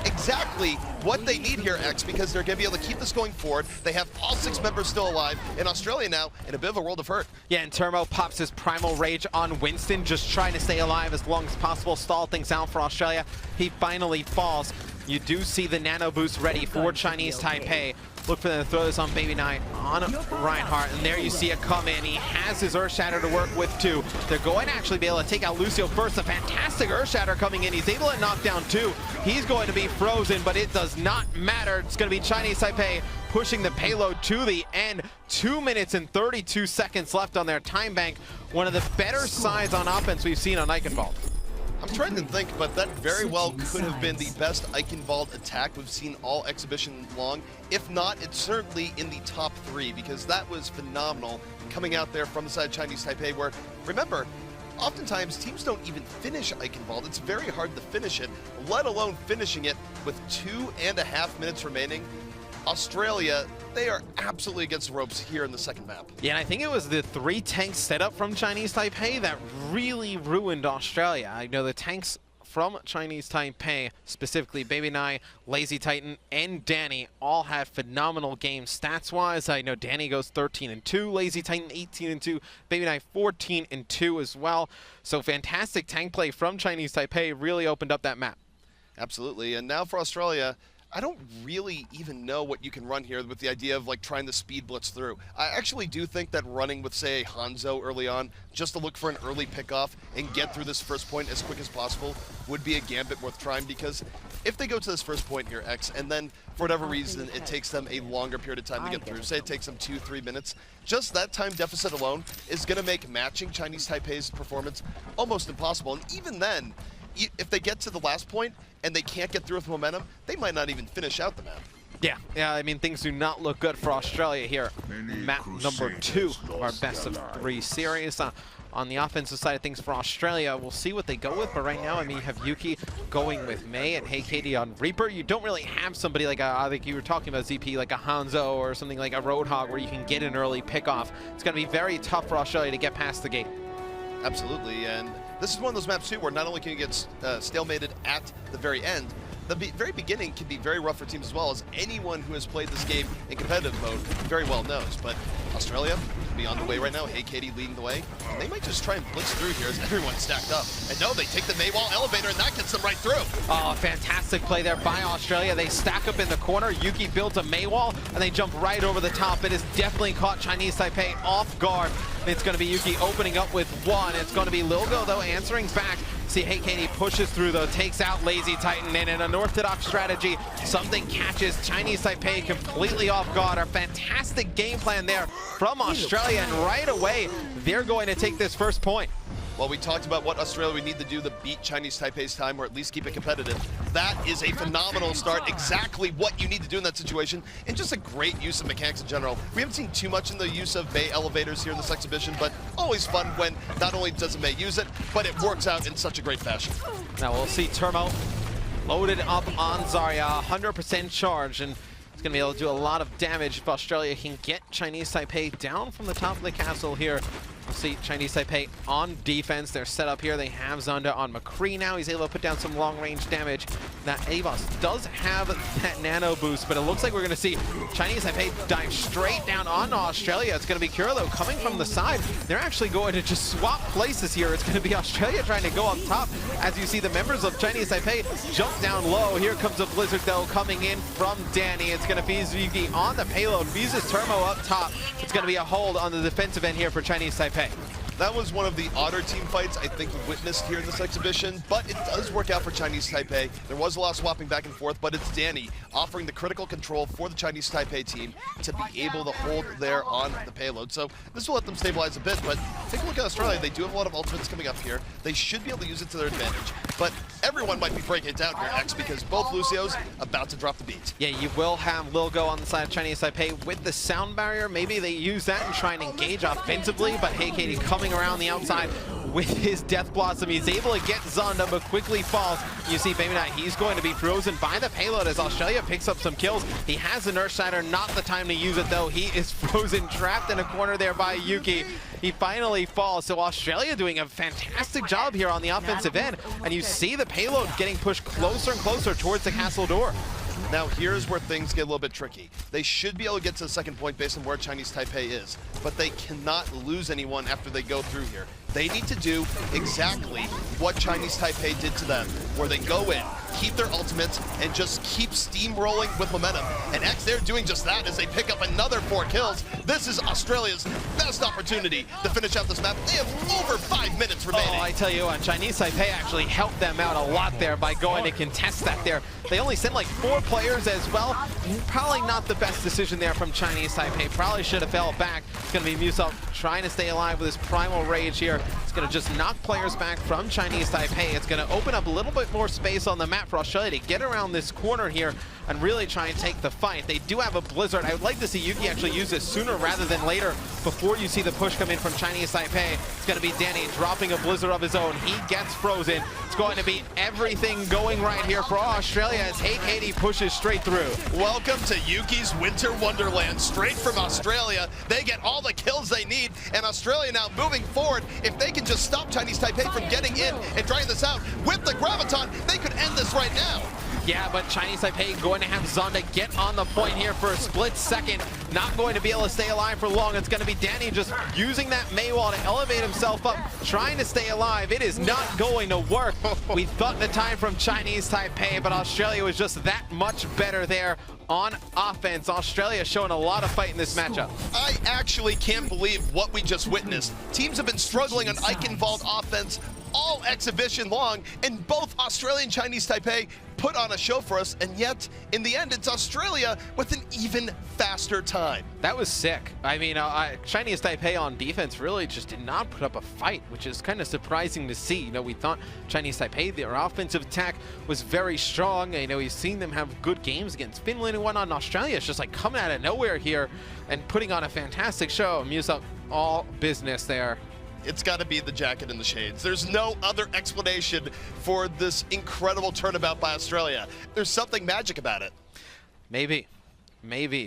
exactly what they need here, X, because they're going to be able to keep this going forward. They have all 6 members still alive, and Australia now in a bit of a world of hurt. Yeah, and Turmo pops his Primal Rage on Winston, just trying to stay alive as long as possible, stall things out for Australia. He finally falls. You do see the nano boost ready for Chinese Taipei. Look for them to throw this on Baby Knight, on Reinhardt, and there you see it come in. He has his Earth Shatter to work with too. They're going to actually be able to take out Lucio first. A fantastic Earth Shatter coming in. He's able to knock down 2. He's going to be frozen, but it does not matter. It's going to be Chinese Taipei pushing the payload to the end. 2 minutes and 32 seconds left on their time bank. One of the better sides on offense we've seen on Eichenwald. I'm trying to think, but that very well could have been the best Eichenwald attack we've seen all exhibition long. If not, it's certainly in the top 3, because that was phenomenal coming out there from the side of Chinese Taipei, where, remember, oftentimes teams don't even finish Eichenwald. It's very hard to finish it, let alone finishing it with 2.5 minutes remaining. Australia, they are absolutely against the ropes here in the second map. Yeah, and I think it was the 3 tanks setup from Chinese Taipei that really ruined Australia. I know the tanks from Chinese Taipei, specifically Baby Nai, Lazy Titan, and Danny, all had phenomenal games stats-wise. I know Danny goes 13-2, Lazy Titan 18-2, Baby Nai 14-2 as well. So fantastic tank play from Chinese Taipei really opened up that map. Absolutely, and now for Australia, I don't really even know what you can run here with the idea of like trying to speed blitz through. I actually do think that running with, say, Hanzo early on, just to look for an early pickoff and get through this first point as quick as possible would be a gambit worth trying, because if they go to this first point here, X, and then for whatever reason it takes them a longer period of time to get through, say it takes them 2-3 minutes, just that time deficit alone is going to make matching Chinese Taipei's performance almost impossible. And even then, if they get to the last point and they can't get through with momentum, they might not even finish out the map. Yeah, I mean, things do not look good for Australia here. Map number 2 of our best of 3 series. On the offensive side of things for Australia, we'll see what they go with, but right now, I mean, you have Yuki going with Mei and Hey Katie on Reaper. You don't really have somebody like like you were talking about, ZP, like a Hanzo or something like a Roadhog where you can get an early pickoff. It's going to be very tough for Australia to get past the gate. Absolutely, and this is one of those maps too where not only can you get stalemated at the very end, the very beginning can be very rough for teams as well, as anyone who has played this game in competitive mode very well knows. But Australia will be on the way right now. Hey Katie leading the way. And they might just try and blitz through here as everyone's stacked up. And no, they take the Maywall elevator and that gets them right through. Oh, fantastic play there by Australia. They stack up in the corner. Yuki builds a Maywall and they jump right over the top. It has definitely caught Chinese Taipei off guard. It's going to be Yuki opening up with one. It's going to be Lilgo, though, answering back. See, Hey Katie pushes through, though, takes out Lazy Titan, and in an orthodox strategy, something catches Chinese Taipei completely off guard. A fantastic game plan there from Australia, and right away, they're going to take this first point. Well, we talked about what Australia would need to do to beat Chinese Taipei's time, or at least keep it competitive. That is a phenomenal start, exactly what you need to do in that situation, and just a great use of mechanics in general. We haven't seen too much in the use of Mei elevators here in this exhibition, but always fun when not only does Mei use it, but it works out in such a great fashion. Now we'll see Turmo loaded up on Zarya, 100% charge, and it's going to be able to do a lot of damage if Australia can get Chinese Taipei down from the top of the castle here. We'll see Chinese Taipei on defense. They're set up here. They have Zonda on McCree now. He's able to put down some long-range damage. Now, Avos does have that nano boost, but it looks like we're going to see Chinese Taipei dive straight down on Australia. It's going to be Kuro, though, coming from the side. They're actually going to just swap places here. It's going to be Australia trying to go up top. As you see, the members of Chinese Taipei jump down low. Here comes a Blizzard, though, coming in from Danny. It's going to be Yuki on the payload. Fuses Turmo up top. It's going to be a hold on the defensive end here for Chinese Taipei. That was one of the odder team fights I think we've witnessed here in this exhibition, but it does work out for Chinese Taipei. There was a lot of swapping back and forth, but it's Danny offering the critical control for the Chinese Taipei team to be able to hold there on the payload. So this will let them stabilize a bit, but take a look at Australia. They do have a lot of ultimates coming up here. They should be able to use it to their advantage, but everyone might be breaking it down here, X, because both Lucio's about to drop the beat. Yeah, you will have Lilgo on the side of Chinese Taipei with the sound barrier. Maybe they use that and try and engage offensively, but Hey Katie coming around the outside with his Death Blossom. He's able to get Zonda, but quickly falls. You see Baby Knight, he's going to be frozen by the payload as Australia picks up some kills. He has an Earthshatter, not the time to use it though. He is frozen, trapped in a corner there by Yuki. He finally falls, so Australia doing a fantastic job here on the offensive end, and you see the payload getting pushed closer and closer towards the castle door. Now here's where things get a little bit tricky. They should be able to get to the second point based on where Chinese Taipei is, but they cannot lose anyone after they go through here. They need to do exactly what Chinese Taipei did to them, where they go in, keep their ultimates, and just keep steamrolling with momentum. And X, they're doing just that as they pick up another 4 kills. This is Australia's best opportunity to finish out this map. They have over 5 minutes remaining. Oh, I tell you what, Chinese Taipei actually helped them out a lot there by going to contest that there. They only sent like 4 players as well. Probably not the best decision there from Chinese Taipei. Probably should have fell back. It's going to be Musel trying to stay alive with his primal rage here. It's going to just knock players back from Chinese Taipei. It's going to open up a little bit more space on the map for Australia to get around this corner here and really try and take the fight. They do have a Blizzard. I would like to see Yuki actually use this sooner rather than later before you see the push come in from Chinese Taipei. It's going to be Danny dropping a Blizzard of his own. He gets frozen. It's going to be everything going right here for Australia as Hey Katie pushes straight through. Welcome to Yuki's Winter Wonderland. Straight from Australia. They get all the kills they need, and Australia now moving forward. If they can just stop Chinese Taipei from getting in and trying this out with the Graviton, they could end this right now. Yeah, but Chinese Taipei going to have Zonda get on the point here for a split second. Not going to be able to stay alive for long. It's going to be Danny just using that Mei wall to elevate himself up, trying to stay alive. It is not going to work. We thought the time from Chinese Taipei, but Australia was just that much better there on offense. Australia showing a lot of fight in this matchup. I actually can't believe what we just witnessed. Teams have been struggling on Eichenwald offense all exhibition long, and both Australia and Chinese Taipei put on a show for us, and yet, in the end, it's Australia with an even faster time. That was sick. I mean, Chinese Taipei on defense really just did not put up a fight, which is kind of surprising to see. You know, we thought Chinese Taipei, their offensive attack was very strong. You know, we've seen them have good games against Finland and whatnot. And Australia is just like coming out of nowhere here and putting on a fantastic show. Muse up all business there. It's got to be the jacket and the shades. There's no other explanation for this incredible turnabout by Australia. There's something magic about it. Maybe,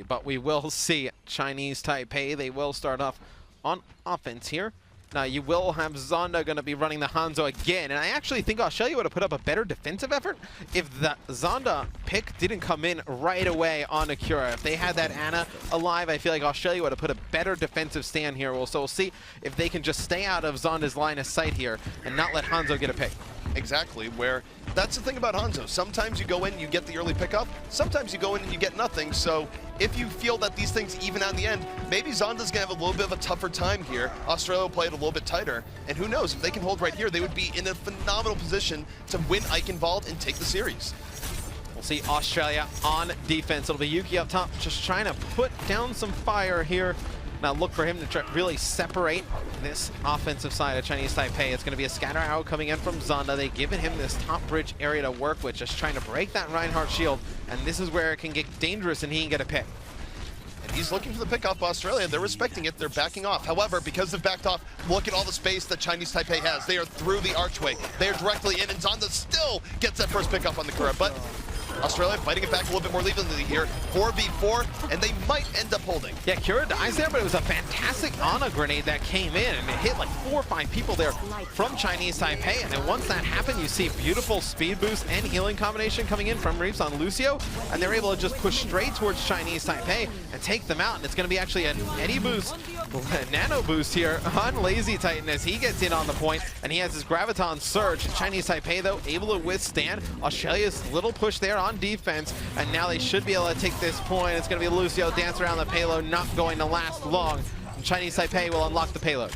but we will see. Chinese Taipei, they will start off on offense here. Now, you will have Zonda going to be running the Hanzo again, and I actually think Australia would have put up a better defensive effort if the Zonda pick didn't come in right away on Akira. If they had that Ana alive, I feel like Australia would have put a better defensive stand here. So we'll see if they can just stay out of Zonda's line of sight here and not let Hanzo get a pick. Exactly, where that's the thing about Hanzo. Sometimes you go in, you get the early pickup. Sometimes you go in and you get nothing. So if you feel that these things even out in the end, maybe Zonda's going to have a little bit of a tougher time here. Australia will play it a little bit tighter. And who knows, if they can hold right here, they would be in a phenomenal position to win Eichenwald and take the series. We'll see Australia on defense. It'll be Yuki up top, just trying to put down some fire here. Now look for him to really separate this offensive side of Chinese Taipei. It's going to be a scatter arrow coming in from Zonda. They've given him this top bridge area to work with, just trying to break that Reinhardt shield. And this is where it can get dangerous and he can get a pick. And he's looking for the pick off by Australia. They're respecting it. They're backing off. However, because they've backed off, look at all the space that Chinese Taipei has. They are through the archway. They are directly in, and Zonda still gets that first pick off on the Kura. But Australia fighting it back a little bit more evenly here. 4v4, and they might end up holding. Yeah, Kura dies there, but it was a fantastic Ana grenade that came in, and it hit like 4 or 5 people there from Chinese Taipei. And then once that happened, you see beautiful speed boost and healing combination coming in from Reeves on Lucio, and they're able to just push straight towards Chinese Taipei and take them out. And it's going to be actually an Eddie boost, nano boost here on Lazy Titan as he gets in on the point, and he has his Graviton Surge. Chinese Taipei, though, able to withstand Australia's little push there on defense, and now they should be able to take this point. It's going to be Lucio dance around the payload, not going to last long. And Chinese Taipei will unlock the payload.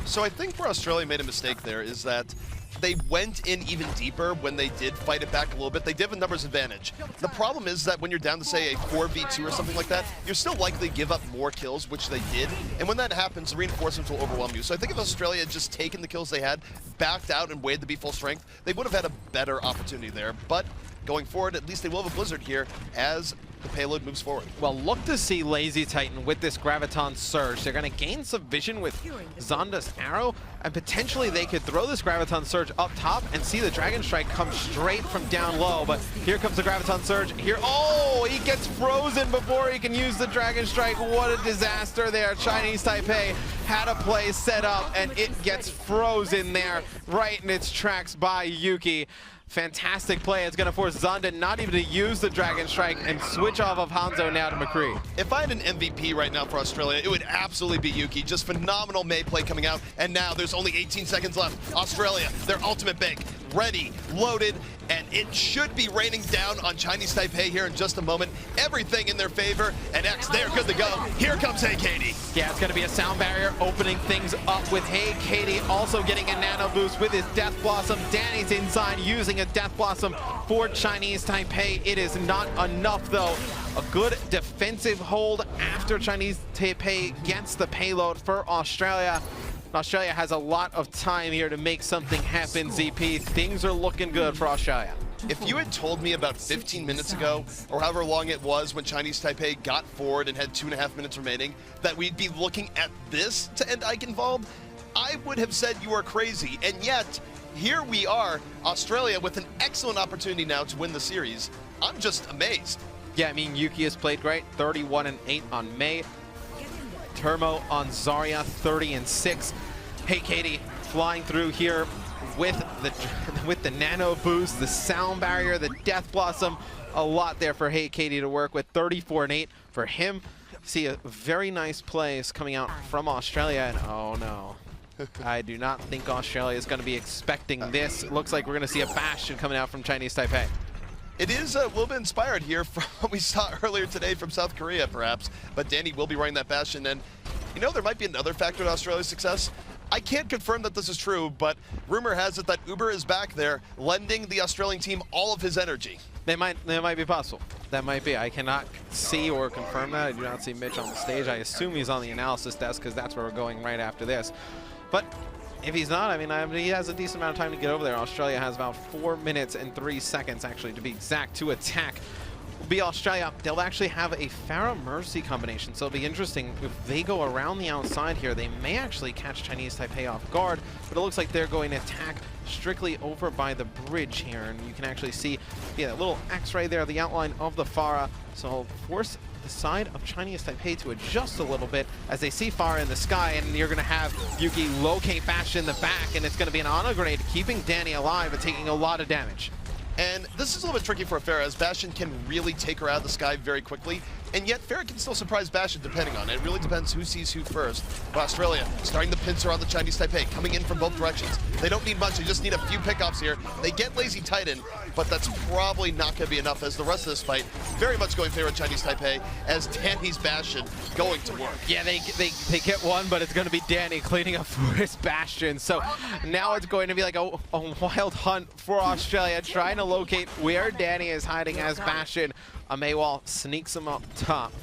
So I think where Australia made a mistake there is that they went in even deeper when they did fight it back a little bit. They did have a numbers advantage. The problem is that when you're down to, say, a 4v2 or something like that, you're still likely to give up more kills, which they did. And when that happens, the reinforcements will overwhelm you. So I think if Australia had just taken the kills they had, backed out, and waited to be full strength, they would have had a better opportunity there. But going forward, at least they will have a Blizzard here as the payload moves forward. Well, look to see Lazy Titan with this Graviton Surge. They're going to gain some vision with Zonda's arrow, and potentially they could throw this Graviton Surge up top and see the Dragon Strike come straight from down low. But here comes the Graviton Surge. Here, oh, he gets frozen before he can use the Dragon Strike. What a disaster there. Chinese Taipei had a play set up, and it gets frozen there right in its tracks by Yuki. Fantastic play. It's going to force Zonda not even to use the Dragon Strike and switch off of Hanzo now to McCree. If I had an MVP right now for Australia, it would absolutely be Yuki. Just phenomenal Mei play coming out. And now there's only 18 seconds left. Australia, their ultimate bank, ready, loaded, and it should be raining down on Chinese Taipei here in just a moment. Everything in their favor, and X, they're good to go. Here comes Hey Katie. Yeah, it's going to be a sound barrier opening things up with Hey Katie also getting a nano boost with his Death Blossom. Danny's inside using a Death Blossom for Chinese Taipei. It is not enough, though. A good defensive hold after Chinese Taipei gets the payload for Australia. Australia has a lot of time here to make something happen, ZP. Things are looking good for Australia. If you had told me about 15 minutes ago, or however long it was when Chinese Taipei got forward and had 2.5 minutes remaining, that we'd be looking at this to end Eichenwald, I would have said you are crazy. And yet, here we are, Australia with an excellent opportunity now to win the series. I'm just amazed. Yeah, I mean, Yuki has played great, 31-8 on Mei. Turmo on Zarya, 30-6. Hey Katie, flying through here with the nano boost, the sound barrier, the Death Blossom. A lot there for Katie to work with. 34-8 for him. See a very nice plays coming out from Australia, and oh no. I do not think Australia is going to be expecting this. It looks like we're going to see a Bastion coming out from Chinese Taipei. It is a little bit inspired here from what we saw earlier today from South Korea, perhaps. But Danny will be running that Bastion, and you know there might be another factor in Australia's success. I can't confirm that this is true, but rumor has it that Uber is back there, lending the Australian team all of his energy. That might be possible. That might be. I cannot see or confirm that. I do not see Mitch on the stage. I assume he's on the analysis desk because that's where we're going right after this. But if he's not, I mean, he has a decent amount of time to get over there. Australia has about 4 minutes and 3 seconds, actually, to be exact, to attack. Be Australia, they'll actually have a Pharah Mercy combination, so it'll be interesting if they go around the outside here. They may actually catch Chinese Taipei off guard, but it looks like they're going to attack strictly over by the bridge here, and you can actually see that little X right there, the outline of the Pharah. So I'll force the side of Chinese Taipei to adjust a little bit as they see Pharah in the sky, and you're going to have Yuki locate Bastion in the back, and it's going to be an honor grenade keeping Danny alive but taking a lot of damage. And this is a little bit tricky for Pharah, as Bastion can really take her out of the sky very quickly. And yet, Pharah can still surprise Bastion depending on it. It really depends who sees who first. But Australia starting the pincer on the Chinese Taipei, coming in from both directions. They don't need much, they just need a few pickups here. They get Lazy Titan, but that's probably not going to be enough, as the rest of this fight very much going favor Chinese Taipei, as Danny's Bastion going to work. Yeah, they get one, but it's going to be Danny cleaning up for his Bastion. So now it's going to be like a wild hunt for Australia, trying to locate where Danny is hiding as Bastion. Maywall sneaks him up top.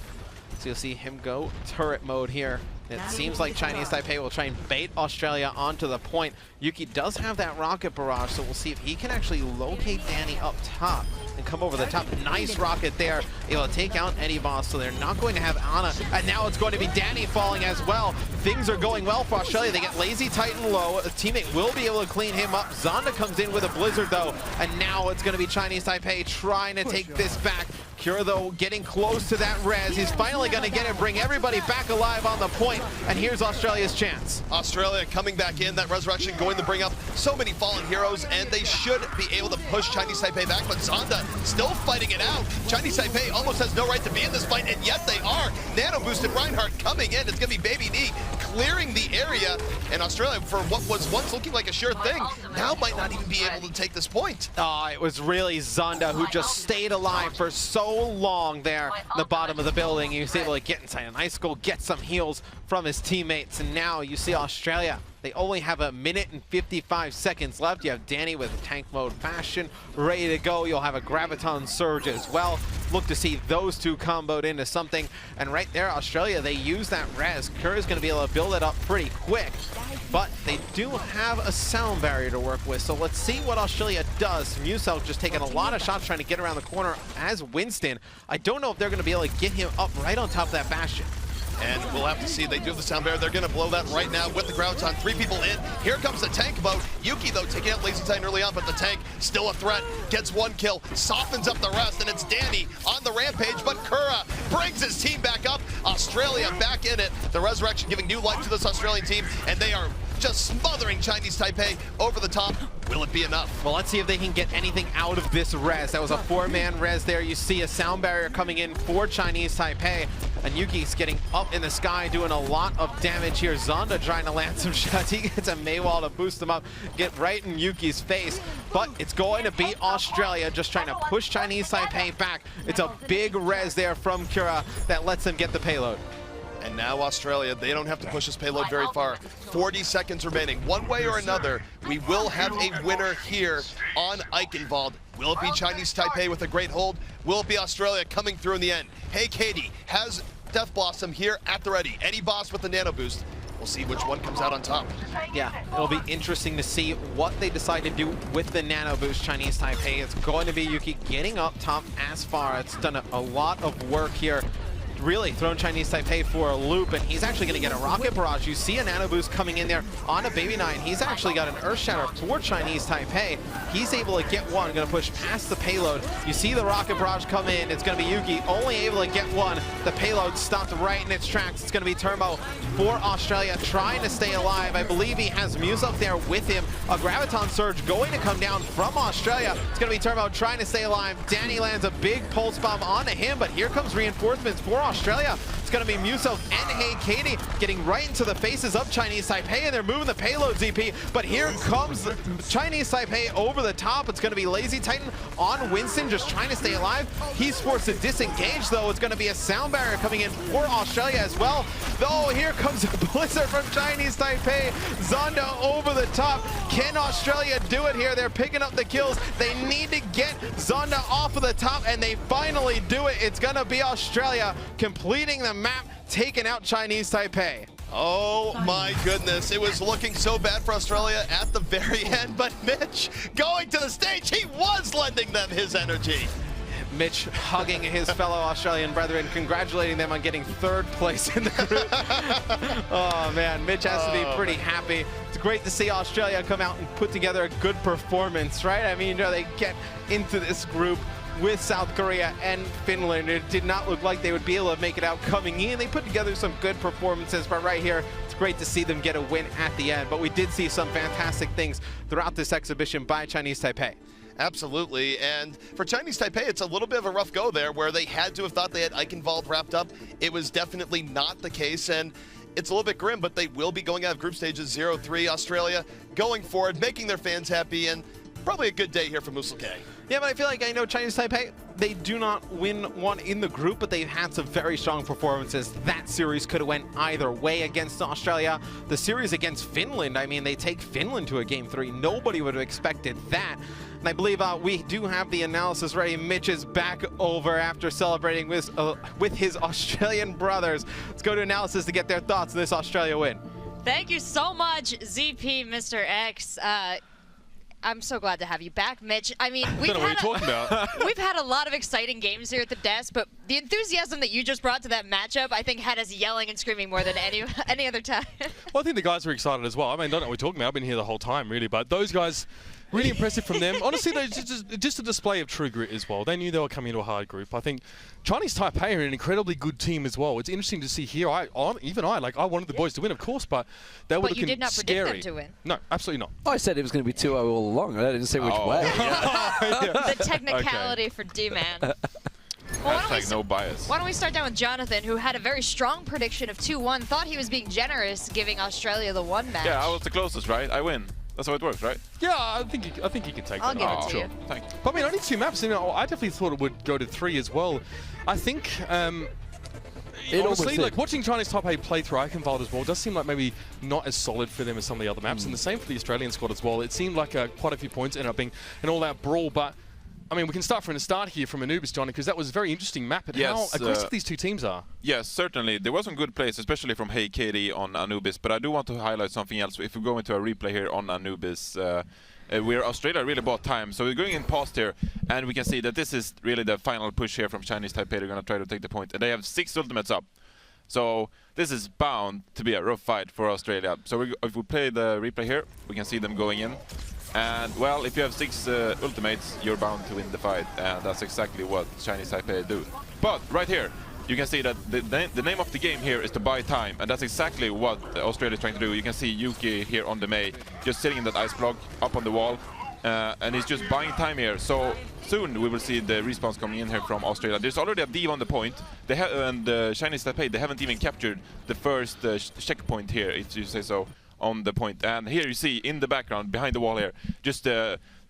So you'll see him go turret mode here. It seems like Chinese Taipei will try and bait Australia onto the point. Yuki does have that rocket barrage, so we'll see if he can actually locate Danny up top and come over the top. Nice rocket there, able to take out any boss, so they're not going to have Ana. And now it's going to be Danny falling as well. Things are going well for Australia. They get Lazy Titan low. A teammate will be able to clean him up. Zonda comes in with a Blizzard though, and now it's going to be Chinese Taipei trying to take this back. Cure, though, getting close to that res. He's finally going to get it, bring everybody back alive on the point, and here's Australia's chance. Australia coming back in, that resurrection going to bring up so many fallen heroes, and they should be able to push Chinese Taipei back, but Zonda still fighting it out. Chinese Taipei almost has no right to be in this fight, and yet they are. Nano boosted Reinhardt coming in. It's going to be Baby Knee clearing the area, and Australia, for what was once looking like a sure thing, now might not even be able to take this point. It was really Zonda who just stayed alive for so long there in the bottom of the building. He was able to get inside an icicle, get some heals from his teammates, and now you see Australia. They only have 1 minute and 55 seconds left. You have Danny with a tank mode Bastion ready to go. You'll have a Graviton Surge as well. Look to see those two comboed into something. And right there, Australia, they use that res. Curry's going to be able to build it up pretty quick. But they do have a sound barrier to work with. So let's see what Australia does. Musel just taking a lot of shots trying to get around the corner as Winston. I don't know if they're going to be able to get him up right on top of that Bastion. And we'll have to see. They do have the sound barrier. They're going to blow that right now with the Graviton. 3 people in. Here comes the tank boat. Yuki, though, taking out Lazy Titan early on, but the tank still a threat. Gets 1 kill, softens up the rest, and it's Danny on the rampage, but Kura brings his team back up. Australia back in it. The resurrection giving new life to this Australian team, and they are just smothering Chinese Taipei over the top. Will it be enough? Well, let's see if they can get anything out of this res. That was a 4-man res there. You see a sound barrier coming in for Chinese Taipei, and Yuki's getting up in the sky, doing a lot of damage here. Zonda trying to land some shots. He gets a Maywall to boost him up, get right in Yuki's face. But it's going to be Australia just trying to push Chinese Taipei back. It's a big res there from Kura that lets them get the payload. And now Australia, they don't have to push this payload very far. 40 seconds remaining. One way or another, we will have a winner here on Eichenwald. Will it be Chinese Taipei with a great hold? Will it be Australia coming through in the end? Hey, Katie has Death Blossom here at the ready. Any boss with the nano boost. We'll see which one comes out on top. Yeah, it'll be interesting to see what they decide to do with the nano boost Chinese Taipei. It's going to be Yuki getting up top as far. It's done a lot of work here really thrown Chinese Taipei for a loop, and he's actually going to get a rocket barrage. You see a nano boost coming in there on a Baby 9. He's actually got an Earth Shatter for Chinese Taipei. He's able to get one, going to push past the payload. You see the rocket barrage come in. It's going to be Yuki only able to get one. The payload stopped right in its tracks. It's going to be Turbo for Australia trying to stay alive. I believe he has Muse up there with him. A Graviton Surge going to come down from Australia. It's going to be Turbo trying to stay alive. Danny lands a big pulse bomb onto him, but here comes reinforcements for Australia. It's going to be Muso and Hey Katie getting right into the faces of Chinese Taipei, and they're moving the payload, ZP. But here comes Chinese Taipei over the top. It's going to be Lazy Titan on Winston, just trying to stay alive. He's forced to disengage, though. It's going to be a sound barrier coming in for Australia as well. Though here comes a blizzard from Chinese Taipei. Zonda over the top. Can Australia do it here? They're picking up the kills. They need to get Zonda off of the top, and they finally do it. It's going to be Australia completing the map, taking out Chinese Taipei. Oh my goodness, it was looking so bad for Australia at the very end, but Mitch going to the stage, he was lending them his energy. Mitch hugging his fellow Australian brethren, congratulating them on getting 3rd place in the group. Oh man, Mitch has to be pretty happy. It's great to see Australia come out and put together a good performance, right? I mean, you know, they get into this group with South Korea and Finland. It did not look like they would be able to make it out coming in. They put together some good performances, but right here, it's great to see them get a win at the end. But we did see some fantastic things throughout this exhibition by Chinese Taipei. Absolutely, and for Chinese Taipei, it's a little bit of a rough go there where they had to have thought they had Eichenwald wrapped up. It was definitely not the case, and it's a little bit grim, but they will be going out of group stages 0-3. Australia going forward, making their fans happy, and probably a good day here for Musel K. Yeah, but I feel like I know Chinese Taipei, they do not win one in the group, but they've had some very strong performances. That series could have went either way against Australia. The series against Finland, I mean, they take Finland to a Game 3. Nobody would have expected that. And I believe we do have the analysis ready. Mitch is back over after celebrating with his Australian brothers. Let's go to analysis to get their thoughts on this Australia win. Thank you so much, ZP, Mr. X. I'm so glad to have you back, Mitch. I mean, we've had a lot of exciting games here at the desk, but the enthusiasm that you just brought to that matchup, I think, had us yelling and screaming more than any other time. Well, I think the guys were excited as well. I mean, I don't know what we're talking about. I've been here the whole time, really, but those guys, really impressive from them. Honestly, they just a display of true grit as well. They knew they were coming into a hard group. I think Chinese Taipei are an incredibly good team as well. It's interesting to see here. I wanted the boys to win, of course, but they were looking scary. But you did not predict them to win. No, absolutely not. I said it was going to be 2-0 all along. I didn't say which way. The technicality for D-Man. Well, no bias. Why don't we start down with Jonathan, who had a very strong prediction of 2-1, thought he was being generous, giving Australia the 1 match. Yeah, I was the closest, right? I win. That's how it works, right? Yeah, I think he can take I'll that. give it to you. Thank you. But I mean, only 2 maps. You know, I definitely thought it would go to 3 as well. I think, honestly, like watching Chinese Taipei play through Eichenwald as well does seem like maybe not as solid for them as some of the other maps. And the same for the Australian squad as well. It seemed like quite a few points ended up being an all-out brawl, but I mean, we can start from the start here from Anubis, Johnny, because that was a very interesting map at how aggressive these 2 teams are. Yes, certainly. There was some good plays, especially from Hey Katie on Anubis, but I do want to highlight something else. If we go into a replay here on Anubis, where Australia really bought time. So we're going in past here, and we can see that this is really the final push here from Chinese Taipei. They're going to try to take the point, and they have 6 ultimates up. So this is bound to be a rough fight for Australia. So if we play the replay here, we can see them going in. And, well, if you have 6 ultimates, you're bound to win the fight, and that's exactly what Chinese Taipei do. But right here, you can see that the name of the game here is to buy time, and that's exactly what Australia is trying to do. You can see Yuki here on the Mei, just sitting in that ice block up on the wall, and he's just buying time here. So soon we will see the respawns coming in here from Australia. There's already a div on the point. They have, and Chinese Taipei, they haven't even captured the first checkpoint here, if you say so, on the point. And here you see in the background, behind the wall here, just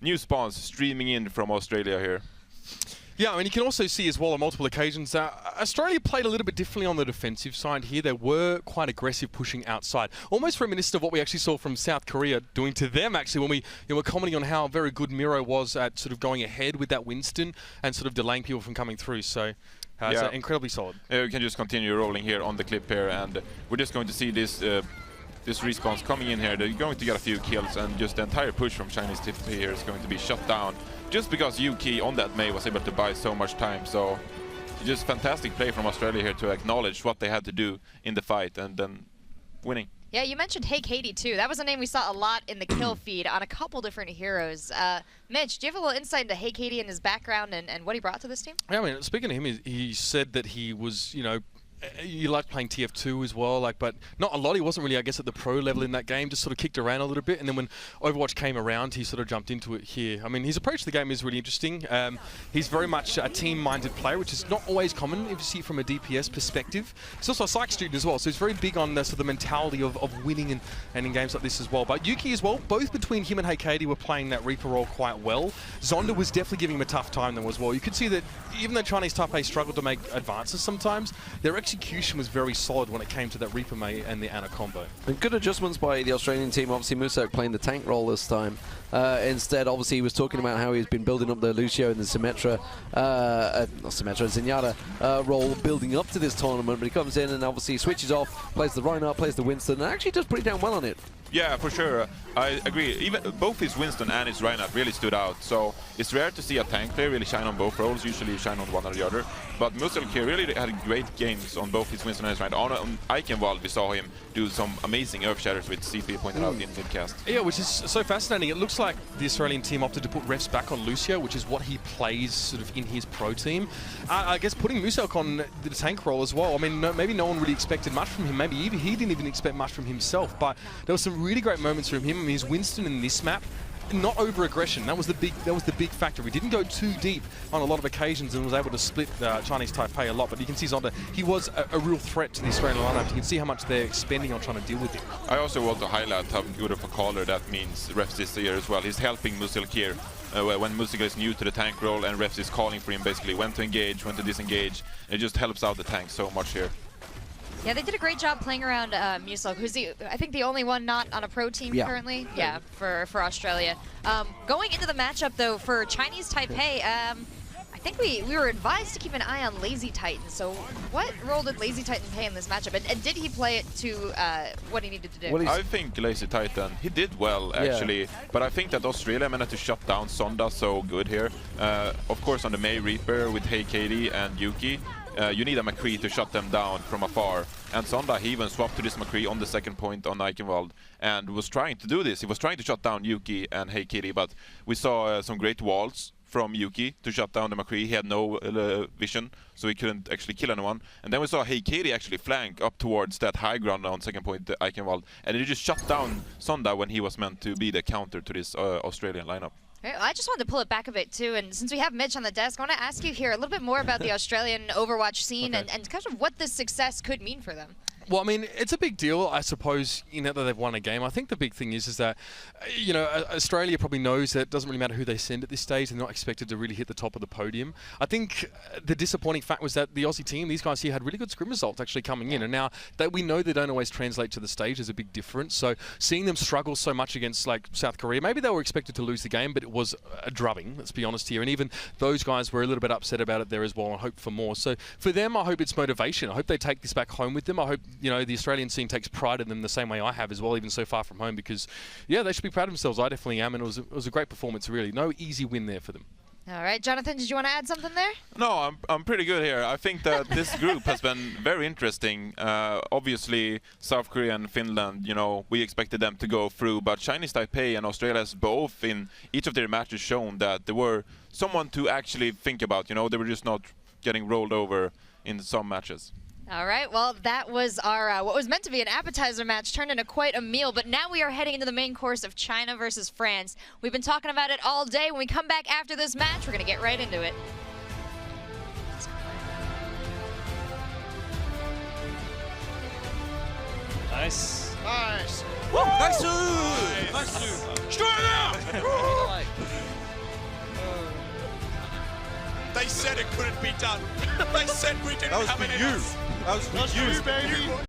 new spawns streaming in from Australia here. Yeah, I mean, you can also see as well on multiple occasions, Australia played a little bit differently on the defensive side here. They were quite aggressive pushing outside, almost reminiscent of what we actually saw from South Korea doing to them, actually, when we were commenting on how very good Miro was at sort of going ahead with that Winston and sort of delaying people from coming through. So it's incredibly solid. We can just continue rolling here on the clip here, and we're just going to see this response coming in here. They're going to get a few kills, and just the entire push from Chinese Taipei here is going to be shut down just because Yuki on that Mei was able to buy so much time. So just fantastic play from Australia here to acknowledge what they had to do in the fight and then winning. Yeah, you mentioned Hey Katie too. That was a name we saw a lot in the kill feed on a couple different heroes. Mitch, do you have a little insight into Hey Katie and his background and what he brought to this team? Yeah, I mean, speaking of him, he said that he was, you know, you like playing TF2 as well, like, but not a lot. He wasn't really, I guess, at the pro level in that game, just sort of kicked around a little bit. And then when Overwatch came around, he sort of jumped into it here. I mean, his approach to the game is really interesting. He's very much a team-minded player, which is not always common if you see it from a DPS perspective. He's also a psych student as well, so he's very big on the sort of mentality of winning and in games like this as well. But Yuki as well, both between him and Hey Katie were playing that Reaper role quite well. Zonda was definitely giving him a tough time though as well. You could see that even though Chinese Taipei struggled to make advances sometimes, their execution was very solid when it came to that Reaper May and the Ana combo. And good adjustments by the Australian team. Obviously, Musek playing the tank role this time. Instead, obviously, he was talking about how he's been building up the Lucio and the Symmetra, Zenyatta role building up to this tournament. But he comes in and obviously switches off, plays the Reinhardt, plays the Winston, and actually does pretty damn well on it. Yeah, for sure. I agree. Even both his Winston and his Reinhardt really stood out. So it's rare to see a tank player really shine on both roles. Usually you shine on one or the other. But Musel here really had great games on both his Winston and his Reinhardt. On Eichenwald, we saw him do some amazing earth shatters, which CP pointed out in midcast. Yeah, which is so fascinating. It looks like the Australian team opted to put refs back on Lucio, which is what he plays sort of in his pro team. I guess putting Musel on the tank role as well. I mean, maybe no one really expected much from him. Maybe even he didn't even expect much from himself. But there were some really great moments from him. I mean, his Winston in this map, not over aggression. That was the big factor. He didn't go too deep on a lot of occasions and was able to split Chinese Taipei a lot. But you can see Zonda, he was a real threat to the Australian lineup. You can see how much they're expending on trying to deal with him. I also want to highlight how good of a caller that means refs this year as well. He's helping Musel here when Musel is new to the tank role and refs is calling for him basically when to engage, when to disengage. It just helps out the tank so much here. Yeah, they did a great job playing around Musel, who's I think the only one not on a pro team currently. Yeah, for Australia. Going into the matchup though for Chinese Taipei, I think we were advised to keep an eye on Lazy Titan. So what role did Lazy Titan play in this matchup, and did he play it to what he needed to do? I think Lazy Titan, he did well actually, but I think that Australia managed to shut down Zonda so good here. Of course on the May Reaper with Hey Katie and Yuki, you need a McCree to shut them down from afar. And Zonda, he even swapped to this McCree on the second point on Eichenwald and was trying to do this. He was trying to shut down Yuki and Hey Kitty, but we saw some great walls from Yuki to shut down the McCree. He had no vision, so he couldn't actually kill anyone. And then we saw Hey Katie actually flank up towards that high ground on second point, Eichenwald, and he just shut down Zonda when he was meant to be the counter to this Australian lineup. I just wanted to pull it back a bit too, and since we have Mitch on the desk, I want to ask you here a little bit more about the Australian Overwatch scene and kind of what this success could mean for them. Well, I mean, it's a big deal, I suppose, you know, that they've won a game. I think the big thing is that, you know, Australia probably knows that it doesn't really matter who they send at this stage. They're not expected to really hit the top of the podium. I think the disappointing fact was that the Aussie team, these guys here, had really good scrim results actually coming in. And now that we know they don't always translate to the stage, there's a big difference. So seeing them struggle so much against, like, South Korea, maybe they were expected to lose the game, but it was a drubbing, let's be honest here. And even those guys were a little bit upset about it there as well and hope for more. So for them, I hope it's motivation. I hope they take this back home with them. I hope, you know, the Australian scene takes pride in them the same way I have as well, even so far from home, because, yeah, they should be proud of themselves. I definitely am, and it was a great performance, really. No easy win there for them. All right, Jonathan, did you want to add something there? No, I'm pretty good here. I think that this group has been very interesting. Obviously, South Korea and Finland, you know, we expected them to go through, but Chinese Taipei and Australia has both in each of their matches shown that they were someone to actually think about. You know, they were just not getting rolled over in some matches. All right, well, that was our what was meant to be an appetizer match turned into quite a meal, but now we are heading into the main course of China versus France. We've been talking about it all day. When we come back after this match, we're going to get right into it. Nice. Nice. Woo! Nice. Nice. Straight out. They said it couldn't be done. They said we didn't have it in us. That was for you, baby.